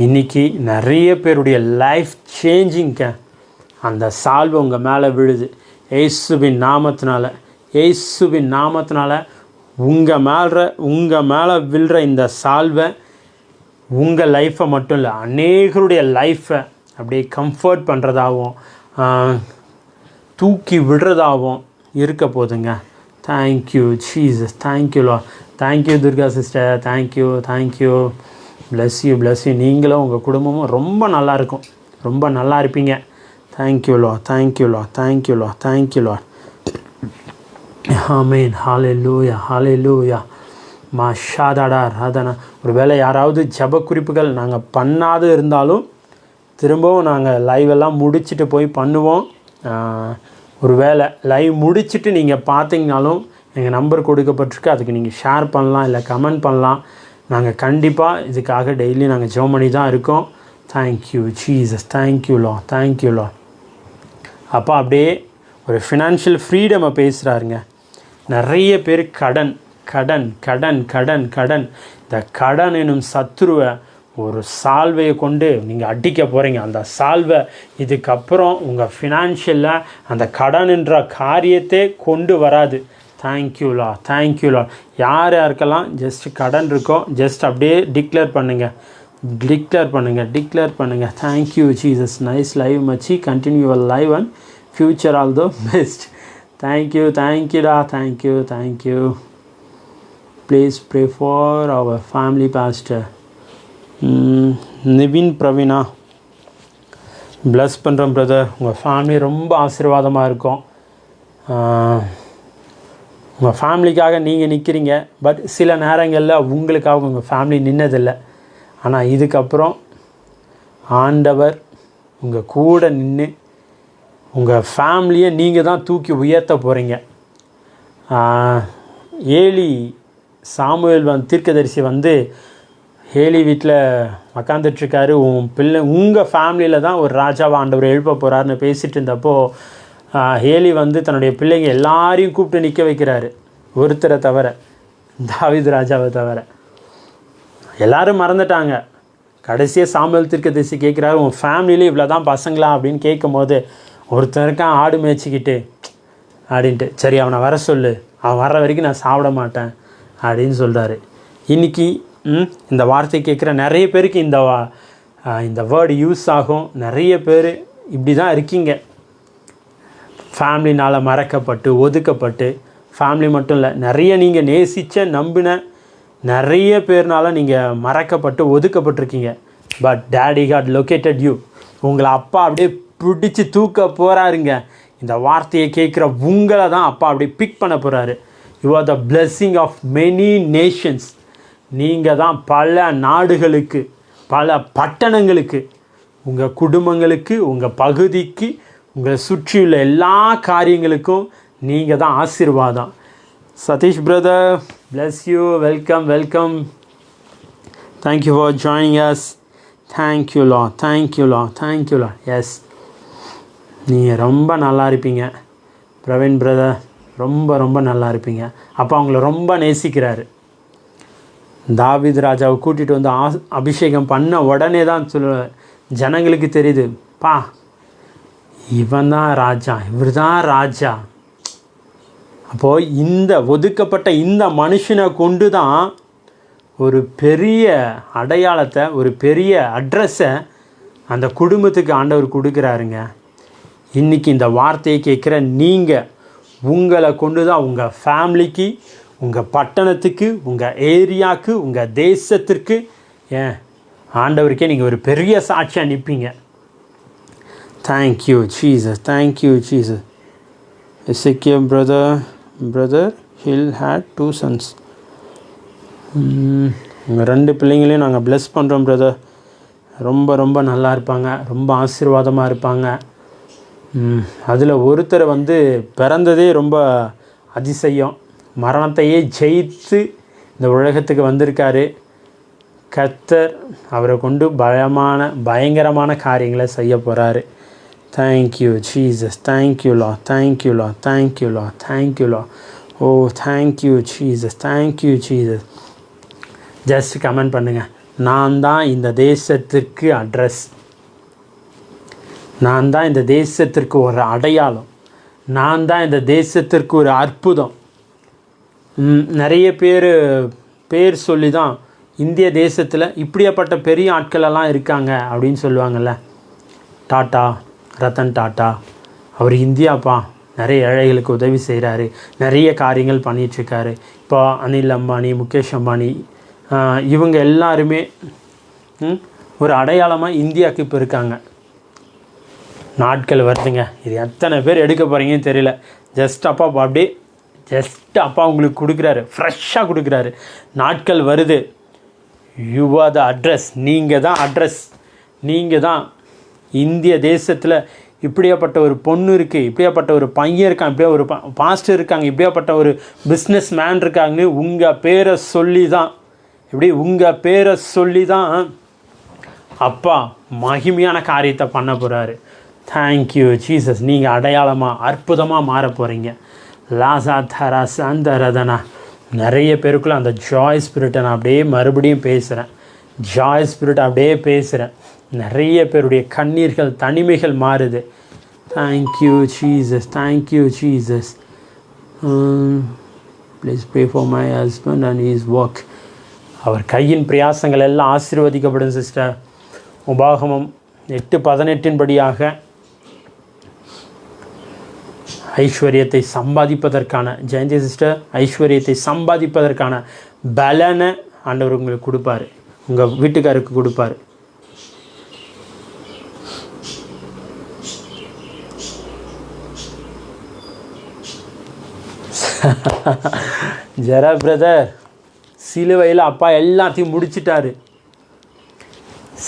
இன்றைக்கி நிறைய பேருடைய லைஃப் சேஞ்சிங்க அந்த சால்வை உங்கள் மேலே விழுது. இயேசுவின் நாமத்தினால உங்கள் மேலே விழுற இந்த சால்வை உங்கள் லைஃப்பை மட்டும் இல்லை, அநேகருடைய லைஃப்பை அப்படியே கம்ஃபர்ட் பண்ணுறதாகவும் தூக்கி விடுறதாகவும் இருக்க போதுங்க. Thank you Jesus. தேங்க்யூ லா. Thank you Durga sister. Thank you. Plus you. நீங்களும் உங்கள் குடும்பமும் ரொம்ப நல்லா இருப்பீங்க. தேங்க்யூ லா. ஆமென். ஹல்லேலூயா. மாஷாதாடா ராதனா. ஒரு வேளை யாராவது ஜப குறிப்புகள் நாங்கள் பண்ணாது இருந்தாலும் திரும்பவும் நாங்கள் லைவெல்லாம் முடிச்சுட்டு போய் பண்ணுவோம். ஒரு வேளை லைவ் முடிச்சுட்டு நீங்கள் பார்த்தீங்கனாலும் எங்கள் நம்பர் கொடுக்கப்பட்டிருக்கு, அதுக்கு நீங்கள் ஷேர் பண்ணலாம், இல்லை கமெண்ட் பண்ணலாம். நாங்கள் கண்டிப்பாக இதுக்காக டெய்லி நாங்கள் ஜெபம் பண்ணி தான் இருக்கோம். தேங்க்யூ ஜீசஸ், தேங்க்யூ லா, தேங்க்யூ லா. அப்பா அப்படியே ஒரு ஃபினான்ஷியல் ஃப்ரீடமை பேசுகிறாருங்க. நிறைய பேர் கடன் கடன் கடன் கடன் கடன், இந்த கடன் எனும் சத்துருவை ஒரு சால்வையை கொண்டு நீங்கள் அடிக்க போகிறீங்க. அந்த சால்வை இதுக்கப்புறம் உங்கள் ஃபினான்ஷியலில் அந்த கடன்ன்ற காரியத்தை கொண்டு வராது. தேங்க்யூலா, தேங்க்யூலா. யார் யாருக்கெல்லாம் ஜஸ்ட் கடன் இருக்கோ ஜஸ்ட் அப்படியே டிக்ளேர் பண்ணுங்கள், டிக்ளேர் பண்ணுங்கள், டிக்ளேர் பண்ணுங்கள். Thank you Jesus. நைஸ் லைவ் மச்சி. Continue your live and future all the best. Thank you, தேங்க்யூடா, thank you, thank you. Please pray for our family pastor. Nivin Praveena, bless பண்ணுறோம் பிரதர். உங்கள் ஃபேமிலி ரொம்ப ஆசீர்வாதமாக இருக்கும். உங்கள் ஃபேமிலிக்காக நீங்கள் நிற்கிறீங்க. பட் சில நேரங்களில் உங்களுக்காக உங்கள் ஃபேமிலி நின்னதில்லை. ஆனால் இதுக்கப்புறம் ஆண்டவர் உங்கள் கூட நின்று உங்கள் ஃபேமிலியை நீங்கள் தான் தூக்கி உயர்த்த போகிறீங்க. ஏலி சாமுவேல் தீர்க்கதரிசி ஏலி வீட்டில் உக்காந்துட்ருக்காரு. உங்கள் ஃபேமிலியில் தான் ஒரு ராஜாவை ஆண்டவர் எழுப்ப போகிறாருன்னு பேசிகிட்டு இருந்தப்போ ஏலி தன்னுடைய பிள்ளைங்க எல்லாரையும் கூப்பிட்டு நிற்க வைக்கிறாரு, ஒருத்தரை தவிர, தாவீது ராஜாவை தவிர. எல்லோரும் மறந்துட்டாங்க. கடைசியாக சாமுவேல் தீர்க்கதரிசி கேட்குறாரு, உன் ஃபேமிலியிலே இவ்வளோ தான் பசங்களா அப்படின்னு கேட்கும் போது ஒருத்தருக்கான் ஆடு மேய்ச்சிக்கிட்டு அப்படின்ட்டு, சரி அவனை வர சொல்லு, அவன் வர்ற வரைக்கும் நான் சாப்பிட மாட்டேன் அப்படின்னு சொல்கிறாரு. இன்றைக்கி இந்த வார்த்தை கேட்குற நிறைய பேருக்கு இந்த வேர்டு யூஸ் ஆகும். நிறைய பேர் இப்படி தான் இருக்கீங்க. ஃபேமிலினால் மறக்கப்பட்டு ஒதுக்கப்பட்டு, ஃபேமிலி மட்டும் இல்லை, நிறைய நீங்கள் நேசித்த நம்பின நிறைய பேர்னால நீங்கள் மறக்கப்பட்டு ஒதுக்கப்பட்டிருக்கீங்க. But daddy God located you. உங்களை அப்பா அப்படியே பிடிச்சி தூக்க போகிறாருங்க. இந்த வார்த்தையை கேட்குற உங்களை தான் அப்பா அப்படியே பிக் பண்ண போகிறாரு. You are the blessing of many nations. நீங்கள் தான் பல நாடுகளுக்கு, பல பட்டணங்களுக்கு, உங்கள் குடும்பங்களுக்கு, உங்கள் பகுதிக்கு, உங்களை சுற்றியுள்ள எல்லா காரியங்களுக்கும் நீங்கள் தான் ஆசீர்வாதம். Satish brother, bless you. Welcome, welcome. Thank you for joining us. Thank you லா, தேங்க்யூ லா, தேங்க்யூ லா. எஸ், நீங்கள் ரொம்ப நல்லா இருப்பீங்க பிரவீன் பிரதர். ரொம்ப ரொம்ப நல்லா இருப்பீங்க. அப்போ அவங்கள ரொம்ப நேசிக்கிறாரு. தாவீது ராஜாவை கூட்டிகிட்டு அபிஷேகம் பண்ண உடனே தான் ஜனங்களுக்கு தெரியுது, பா இவன் தான் ராஜா, இவர் தான் ராஜா. அப்போது இந்த ஒதுக்கப்பட்ட இந்த மனுஷனை கொண்டு தான் ஒரு பெரிய அடையாளத்தை, ஒரு பெரிய அட்ரஸை அந்த குடும்பத்துக்கு ஆண்டவர் கொடுக்குறாருங்க. இன்றைக்கி இந்த வார்த்தையை கேட்குற நீங்கள், உங்களை கொண்டு தான் உங்கள் ஃபேமிலிக்கு, உங்கள் பட்டணத்துக்கு, உங்கள் ஏரியாவுக்கு, உங்கள் தேசத்திற்கு, ஏன் ஆண்டவருக்கே நீங்கள் ஒரு பெரிய சாட்சியாக நிற்பீங்க. Thank you Jesus, thank you Jesus. Ezekiel brother he had 2 sons. உங்கள் 2 பிள்ளைங்களையும் நாங்கள் ப்ளஸ் பண்ணுறோம் பிரதர். ரொம்ப ரொம்ப நல்லா இருப்பாங்க, ரொம்ப ஆசீர்வாதமாக இருப்பாங்க. அதில் ஒருத்தர் பிறந்ததே ரொம்ப அதிசயம். மரணத்தையே ஜெயித்து இந்த உலகத்துக்கு வந்திருக்காரு. கர்த்தர் அவரை கொண்டு பயங்கரமான காரியங்களை செய்ய போகிறாரு. தேங்க்யூ ஜீசஸ், தேங்க்யூ லா, தேங்க்யூ லா, தேங்க்யூ லா, தேங்க்யூ லா. Oh thank you Jesus, thank you Jesus. Just comment பண்ணுங்கள், நான் தான் இந்த தேசத்திற்கு அட்ரஸ், நான் தான் இந்த தேசத்திற்கு ஒரு அடையாளம், நான் தான் இந்த தேசத்திற்கு ஒரு அற்புதம். நிறைய பேர் சொல்லி தான் இந்திய தேசத்தில் இப்படியாப்பட்ட பெரிய ஆட்களெல்லாம் இருக்காங்க அப்படின்னு சொல்லுவாங்கள்ல. டாட்டா, ரத்தன் டாட்டா, அவர் இந்தியாப்பா, நிறைய ஏழைகளுக்கு உதவி செய்கிறாரு, நிறைய காரியங்கள் பண்ணிகிட்ருக்காரு. இப்போ அனில் அம்பானி, முகேஷ் அம்பானி, இவங்க எல்லாருமே ஒரு அடையாளமாக இந்தியாவுக்கு இப்போ இருக்காங்க. நாட்கள் வருதுங்க, இது எத்தனை பேர் எடுக்க போகிறீங்கன்னு தெரியல. ஜஸ்ட் அப்பா உங்களுக்கு கொடுக்குறாரு, ஃப்ரெஷ்ஷாக கொடுக்குறாரு. நாட்கள் வருது. You are the address. நீங்கள் தான் அட்ரஸ். நீங்கள் தான் இந்திய தேசத்தில் இப்படியாப்பட்ட ஒரு பொண்ணு இருக்குது, இப்படியாப்பட்ட ஒரு பையன் இருக்கான், இப்படியா ஒரு பாஸ்டர் இருக்காங்க, இப்படியாப்பட்ட ஒரு பிஸ்னஸ் மேன் இருக்காங்கன்னு உங்கள் பேரை சொல்லி தான், இப்படி உங்கள் பேரை சொல்லி தான் அப்பா மகிமையான காரியத்தை பண்ண போகிறாரு. Thank you Jesus. நீங்கள் அடையாளமாக அற்புதமாக மாற போகிறீங்க. லாசா தரா சந்தரதனா. நிறைய பேருக்குள்ளே அந்த ஜாய் ஸ்பிரிட்டை நான் அப்படியே மறுபடியும் பேசுகிறேன். ஜாய் ஸ்பிரிட் அப்படியே பேசுகிறேன். நிறைய பேருடைய கண்ணீர்கள் தனிமைகள் மாறுது. Thank you Jesus, thank you Jesus. Please pray for my husband and his work. அவர் கையின் பிரயாசங்கள் எல்லாம் ஆசீர்வதிக்கப்படும் சிஸ்டர். உபாகமம் 8:18 படியாக ஐஸ்வர்யத்தை சம்பாதிப்பதற்கான, ஜெயந்தி சிஸ்டர், ஐஸ்வர்யத்தை சம்பாதிப்பதற்கான பலனை ஆண்டவர் உங்களுக்கு கொடுப்பார், உங்கள் வீட்டுக்காருக்கு கொடுப்பார். ஜெரா பிரதர், சிலுவையில் அப்பா எல்லாத்தையும் முடிச்சிட்டாரு.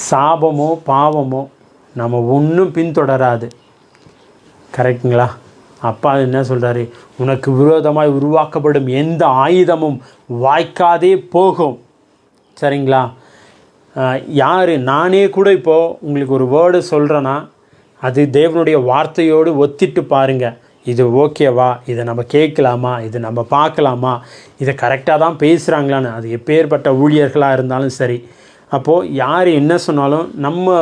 சாபமோ பாவமோ நம்ம ஒன்றும் பின்தொடராது. கரெக்டுங்களா? அப்பா என்ன சொல்கிறாரு? உனக்கு விரோதமாய் உருவாக்கப்படும் எந்த ஆயுதமும் வாய்க்காதே போகும். சரிங்களா? யார், நானே கூட இப்போது உங்களுக்கு ஒரு வேர்டு சொல்கிறேன்னா அது தேவனுடைய வார்த்தையோடு ஒத்திட்டு பாருங்கள். இது ஓகேவா, இதை நம்ம கேட்கலாமா, இது நம்ம பார்க்கலாமா, இதை கரெக்டாக தான் பேசுகிறாங்களான்னு. அது எப்பேற்பட்ட ஊழியர்களாக இருந்தாலும் சரி. அப்போது யார் என்ன சொன்னாலும் நம்ம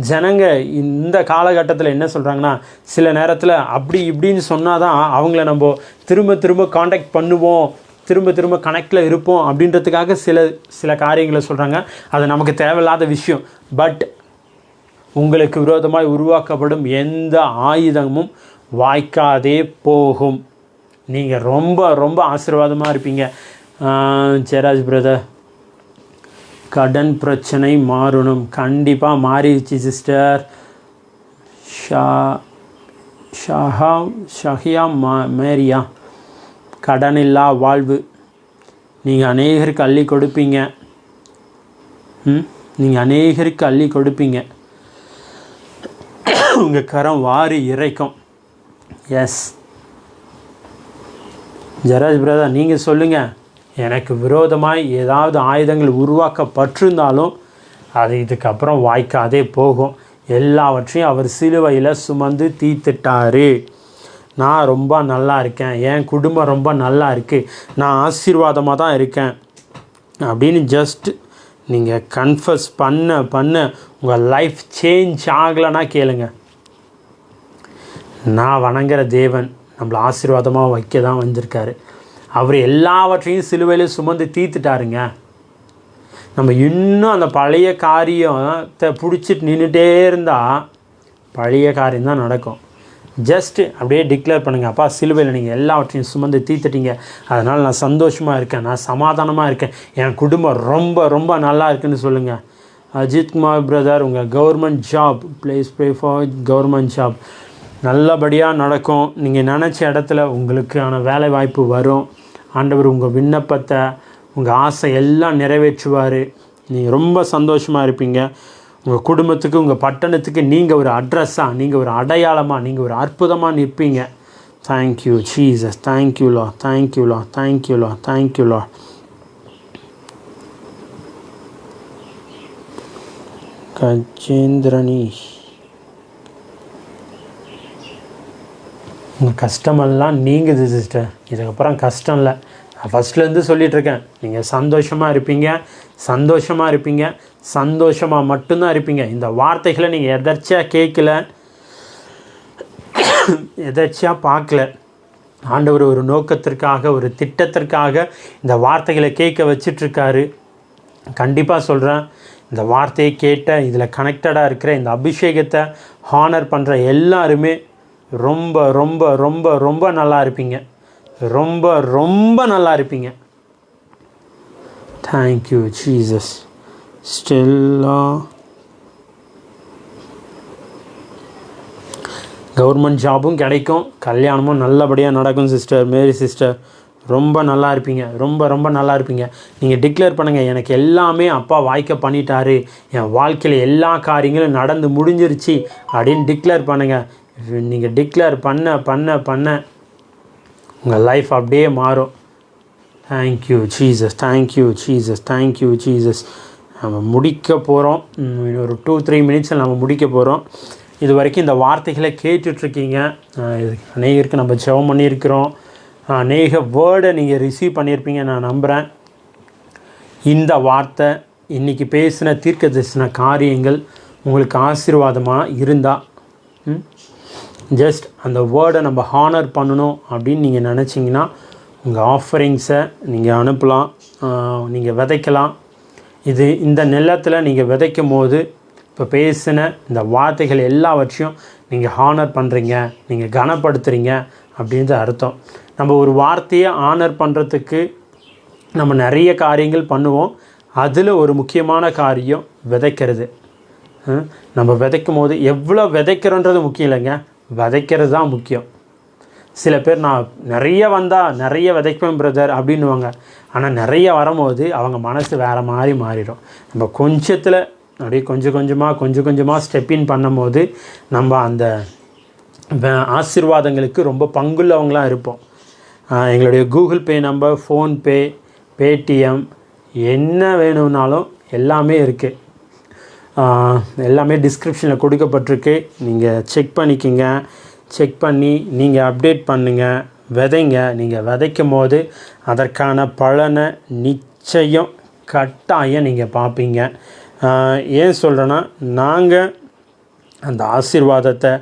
ஜனங்க இந்த காலகட்டத்தில் என்ன சொல்கிறாங்கன்னா, சில நேரத்தில் அப்படி இப்படின்னு சொன்னால் தான் அவங்கள நம்ம திரும்ப திரும்ப காண்டாக்ட் பண்ணுவோம், திரும்ப திரும்ப கனெக்டில் இருப்போம் அப்படின்றதுக்காக சில காரியங்களை சொல்கிறாங்க. அது நமக்கு தேவையில்லாத விஷயம். பட் உங்களுக்கு விரோதமாய் உருவாக்கப்படும் எந்த ஆயுதமும் வாய்க்காதே போகும். நீங்கள் ரொம்ப ரொம்ப ஆசீர்வாதமாக இருப்பீங்க. ஜெயராஜ் பிரதர், கடன் பிரச்சனை மாறணும். கண்டிப்பாக மாறிடுச்சு சிஸ்டர். ஷஹியா மேரியா, கடனில்லா வாழ்வு. நீங்கள் அநேகருக்கு அள்ளி கொடுப்பீங்க. நீங்கள் அநேகருக்கு அள்ளி கொடுப்பீங்க. உங்கள் கரம் வாரி இறைக்கும். எஸ் ஜெயராஜ் பிரதர், நீங்கள் சொல்லுங்கள். எனக்கு விரோதமாய் ஏதாவது ஆயுதங்கள் உருவாக்கப்பட்டிருந்தாலும் அது இதுக்கப்புறம் வாய்க்காதே போகும். எல்லாவற்றையும் அவர் சிலுவையில் சுமந்து தீர்த்துட்டாரு. நான் ரொம்ப நல்லா இருக்கேன், என் குடும்பம் ரொம்ப நல்லா இருக்குது, நான் ஆசீர்வாதமாக தான் இருக்கேன் அப்படின்னு ஜஸ்ட் நீங்கள் கன்ஃபஸ் பண்ண உங்கள் லைஃப் சேஞ்ச் ஆகலைன்னா கேளுங்க. நான் வணங்குற தேவன் நம்மளை ஆசீர்வாதமாக வைக்க தான் வந்திருக்காரு. அவர் எல்லாவற்றையும் சிலுவையில் சுமந்து தீர்த்துட்டாருங்க. நம்ம இன்னும் அந்த பழைய காரியத்தை பிடிச்சிட்டு நின்றுட்டே இருந்தால் பழைய காரியம் தான் நடக்கும். ஜஸ்ட்டு அப்படியே டிக்ளேர் பண்ணுங்கள், அப்பா சிலுவையில் நீங்கள் எல்லாவற்றையும் சுமந்து தீர்த்துட்டீங்க, அதனால் நான் சந்தோஷமாக இருக்கேன், நான் சமாதானமாக இருக்கேன், என் குடும்பம் ரொம்ப ரொம்ப நல்லா இருக்குன்னு சொல்லுங்கள். அஜித்குமார் பிரதர், உங்கள் government job, please pray for government job நல்லபடியாக நடக்கும். நீங்கள் நினச்ச இடத்துல உங்களுக்கான வேலை வாய்ப்பு வரும். ஆண்டவர் உங்கள் விண்ணப்பத்தை, உங்கள் ஆசை எல்லாம் நிறைவேற்றுவார். நீங்கள் ரொம்ப சந்தோஷமாக இருப்பீங்க. உங்கள் குடும்பத்துக்கு, உங்கள் பட்டணத்துக்கு நீங்கள் ஒரு அட்ரஸாக, நீங்கள் ஒரு அடையாளமாக, நீங்கள் ஒரு அற்புதமாக நிற்பீங்க. தேங்க்யூ ஜீசஸ், தேங்க்யூ லா, தேங்க்யூ லா, தேங்க்யூ லா, தேங்க்யூ லா. கஜேந்திரணி, உங்கள் கஷ்டமெல்லாம் நீங்குது சிஸ்டர். இதுக்கப்புறம் கஷ்டம் இல்லை. நான் ஃபஸ்ட்லேருந்து சொல்லிகிட்ருக்கேன், நீங்கள் சந்தோஷமாக இருப்பீங்க, சந்தோஷமாக இருப்பீங்க, சந்தோஷமாக மட்டும்தான் இருப்பீங்க. இந்த வார்த்தைகளை நீங்கள் எதர்ச்சியாக கேட்கல, எதர்ச்சியாக பார்க்கல. ஆண்டவர் ஒரு நோக்கத்திற்காக, ஒரு திட்டத்திற்காக இந்த வார்த்தைகளை கேட்க வச்சிட்ருக்காரு. கண்டிப்பாக சொல்கிறேன், இந்த வார்த்தையை கேட்ட, இதில் கனெக்டடாக இருக்கிற, இந்த அபிஷேகத்தை ஹானர் பண்ணுற எல்லாருமே ரொம்ப ரொம்ப ரொம்ப ரொம்ப நல்லா இருப்பீங்க. ரொம்ப ரொம்ப நல்லா இருப்பீங்க. Thank you Jesus. ஸ்டெல்லா, கவர்மெண்ட் ஜாபும் கிடைக்கும், கல்யாணமும் நல்லபடியாக நடக்கும் சிஸ்டர். மேரி சிஸ்டர், ரொம்ப நல்லா இருப்பீங்க, ரொம்ப ரொம்ப நல்லா இருப்பீங்க. நீங்கள் டிக்ளேர் பண்ணுங்கள், எனக்கு எல்லாமே அப்பா வாய்க்க பண்ணிட்டாரு, என் வாழ்க்கையில் எல்லா காரியங்களும் நடந்து முடிஞ்சிருச்சு அப்படின்னு டிக்ளேர் பண்ணுங்கள். நீங்கள் டிக்ளேர் பண்ண உங்கள் லைஃப் அப்படியே மாறும். Thank you Jesus, thank you Jesus, thank you Jesus. நம்ம முடிக்க போகிறோம். ஒரு 2-3 மினிட்ஸில் நம்ம முடிக்க போகிறோம். இது வரைக்கும் இந்த வார்த்தைகளை கேட்டுட்ருக்கீங்க. அநேகருக்கு நம்ம ஜெபம் பண்ணியிருக்கிறோம். அநேக வேர்டை நீங்கள் ரிசீவ் பண்ணியிருப்பீங்க நான் நம்புகிறேன். இந்த வார்த்தை இன்றைக்கி பேசின தீர்க்கதரிசன காரியங்கள் உங்களுக்கு ஆசீர்வாதமாக இருந்தால் ஜஸ்ட் அந்த வேர்டை நம்ம ஹானர் பண்ணணும் அப்படின்னு நீங்கள் நினச்சிங்கன்னா உங்கள் ஆஃபரிங்ஸை நீங்கள் அனுப்பலாம், நீங்கள் விதைக்கலாம். இந்த நிலத்தில் நீங்கள் விதைக்கும் போது இப்போ பேசின இந்த வார்த்தைகள் எல்லாவற்றையும் நீங்கள் ஹானர் பண்ணுறீங்க, நீங்கள் கனப்படுத்துகிறீங்க அப்படின்ற அர்த்தம். நம்ம ஒரு வார்த்தையை ஆனர் பண்ணுறதுக்கு நம்ம நிறைய காரியங்கள் பண்ணுவோம். அதில் ஒரு முக்கியமான காரியம் விதைக்கிறது. நம்ம விதைக்கும் போது எவ்வளோ விதைக்கிறோன்றது முக்கியம் இல்லைங்க, விதைக்கிறது தான் முக்கியம். சில பேர் நான் நிறைய வந்தால் நிறைய விதைப்பேன் பிரதர் அப்படின்வாங்க. ஆனால் நிறைய வரும்போது அவங்க மனசு வேறு மாதிரி மாறிடும். நம்ம கொஞ்சத்தில் அப்படியே கொஞ்சம் கொஞ்சமாக ஸ்டெப்பின் பண்ணும் போது நம்ம அந்த ஆசீர்வாதங்களுக்கு ரொம்ப பங்குள்ளவங்களாக இருப்போம். எங்களுடைய Google Pay number, PhonePe, Paytm என்ன வேணும்னாலும் எல்லாமே இருக்குது. எல்லாமே டிஸ்கிரிப்ஷனில் கொடுக்கப்பட்டிருக்கு. நீங்கள் செக் பண்ணிக்கோங்க. செக் பண்ணி நீங்கள் அப்டேட் பண்ணுங்கள், விதைங்க. நீங்கள் விதைக்கும் போது அதற்கான பலனை நிச்சயம் கட்டாயம் நீங்கள் பார்ப்பீங்க. ஏன் சொல்கிறேன்னா, நாங்கள் அந்த ஆசீர்வாதத்தை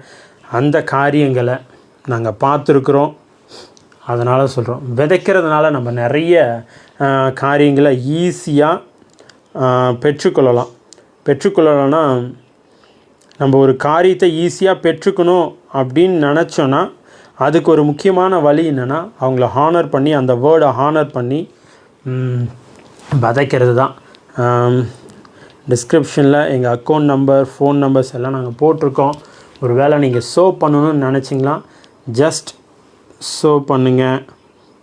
அந்த காரியங்களை நாங்கள் பார்த்துருக்குறோம். அதனால் சொல்கிறோம், விதைக்கிறதுனால நம்ம நிறைய காரியங்களை ஈஸியாக பெற்றுக்கொள்ளலாம்னா நம்ம ஒரு காரியத்தை ஈஸியாக பெற்றுக்கணும் அப்படின்னு நினச்சோன்னா அதுக்கு ஒரு முக்கியமான வழி என்னென்னா அவங்கள ஹானர் பண்ணி, அந்த வேர்டை ஹானர் பண்ணி விதைக்கிறது தான். டிஸ்கிரிப்ஷனில் எங்கள் அக்கௌண்ட் நம்பர், ஃபோன் நம்பர்ஸ் எல்லாம் நாங்கள் போட்டிருக்கோம். ஒரு வேளை நீங்கள் சோ பண்ணணும்னு நினச்சிங்களா, ஜஸ்ட் சோ பண்ணுங்கள்.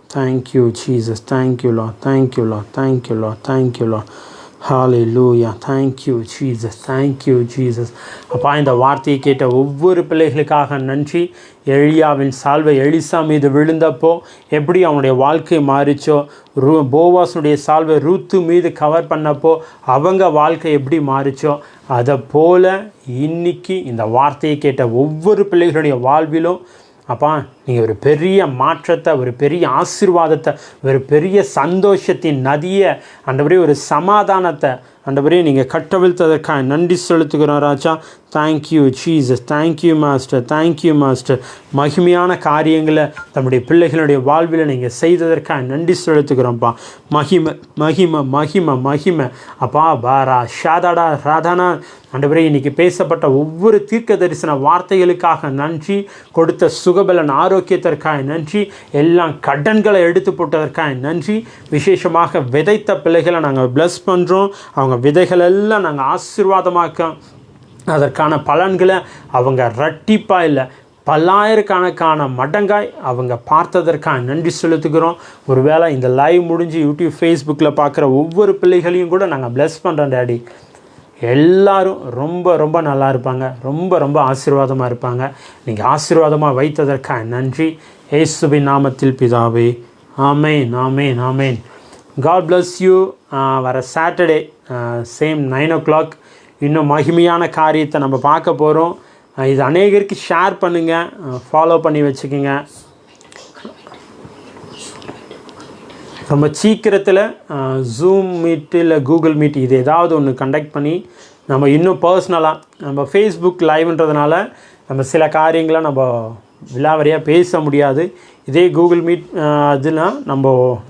Thank you Jesus, thank you Lord, thank you Lord, thank you Lord, thank you Lord. Hallelujah, thank you Jesus, thank you Jesus. அப்பா, இந்த வார்த்தையை கேட்ட ஒவ்வொரு பிள்ளைகளுக்காக நன்றி. எலியாவின் சால்வை எலிசா மீது விழுந்தப்போ எப்படி அவனுடைய வாழ்க்கை மாறிச்சோ, போவாஸுடைய சால்வை ரூத்து மீது கவர் பண்ணப்போ அவங்க வாழ்க்கை எப்படி மாறிச்சோ, அதை போல் இன்னைக்கு இந்த வார்த்தையை கேட்ட ஒவ்வொரு பிள்ளைகளுடைய வாழ்விலும் அப்பா நீங்கள் ஒரு பெரிய மாற்றத்தை, ஒரு பெரிய ஆசீர்வாதத்தை, ஒரு பெரிய சந்தோஷத்தின் நதியை, ஆண்டவரே ஒரு சமாதானத்தை ஆண்டவரே நீங்கள் கட்டவிழ்த்ததற்காக நன்றி செலுத்துகிறோம் ராஜா. Thank you Jesus, thank you master, thank you master. மகிமையான காரியங்களை நம்முடைய பிள்ளைகளுடைய வாழ்வில் நீங்கள் செய்ததற்காக நன்றி செலுத்துகிறோம்ப்பா. மகிமை மகிமை மகிமை மகிமை அப்பா. பாரா ஷாதாடா ராதானா ஆண்டவரே, இன்றைக்கி பேசப்பட்ட ஒவ்வொரு தீர்க்க தரிசன வார்த்தைகளுக்காக நன்றி. கொடுத்த சுகபலன் ஆரோக்கியத்திற்காக நன்றி. எல்லாம் கடன்களை எடுத்து போட்டதற்காக நன்றி. விசேஷமாக விதைத்த பிள்ளைகளை நாங்கள் பிளஸ் பண்ணுறோம். அவங்க விதைகளெல்லாம் நாங்கள் ஆசீர்வாதமாக்க, அதற்கான பலன்களை அவங்க ரட்டிப்பாக இல்லை பல்லாயிரக்கணக்கான மடங்காய் அவங்க பார்த்ததற்காக நன்றி செலுத்துகிறோம். ஒருவேளை இந்த லைவ் முடிஞ்சு யூடியூப், ஃபேஸ்புக்கில் பார்க்குற ஒவ்வொரு பிள்ளைகளையும் கூட நாங்கள் பிளஸ் பண்ணுறோம் டேடி. எல்லாரும் ரொம்ப ரொம்ப நல்லா இருப்பாங்க, ரொம்ப ரொம்ப ஆசீர்வாதமாக இருப்பாங்க. நீங்கள் ஆசீர்வாதமாக வைத்ததற்காக நன்றி. இயேசுவின் நாமத்தில் பிதாவே, ஆமேன், ஆமேன், ஆமேன். God bless you. வர சாட்டர்டே சேம் 9 o'clock இன்னும் மகிமையான காரியத்தை நம்ம பார்க்க போகிறோம். இது அநேகருக்கு ஷேர் பண்ணுங்கள், ஃபாலோ பண்ணி வச்சுக்கோங்க. ரொம்ப சீக்கிரத்தில் ஜூம் மீட்டு இல்லை கூகுள் மீட் இது ஏதாவது ஒன்று கண்டக்ட் பண்ணி நம்ம இன்னும் பர்சனலாக, நம்ம ஃபேஸ்புக் லைவ்ன்றதுனால நம்ம சில காரியங்களை நம்ம விலாவரியாக பேச முடியாது. இதே கூகுள் மீட் அதுனா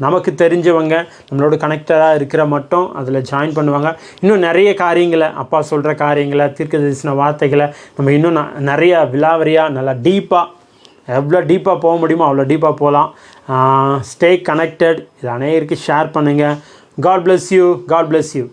நமக்கு தெரிஞ்சவங்க நம்மளோட கனெக்டடாக இருக்கிற மட்டும் அதில் ஜாயின் பண்ணுவாங்க. இன்னும் நிறைய காரியங்களை, அப்பா சொல்கிற காரியங்களை, தீர்க்க தரிசன வார்த்தைகளை நம்ம இன்னும் நிறைய விலாவரியாக நல்லா டீப்பாக, எவ்வளோ டீப்பாக போக முடியுமோ அவ்வளோ டீப்பாக போகலாம். Stay connected. இது அநேகருக்கு ஷேர் பண்ணுங்கள். God bless you. God bless you.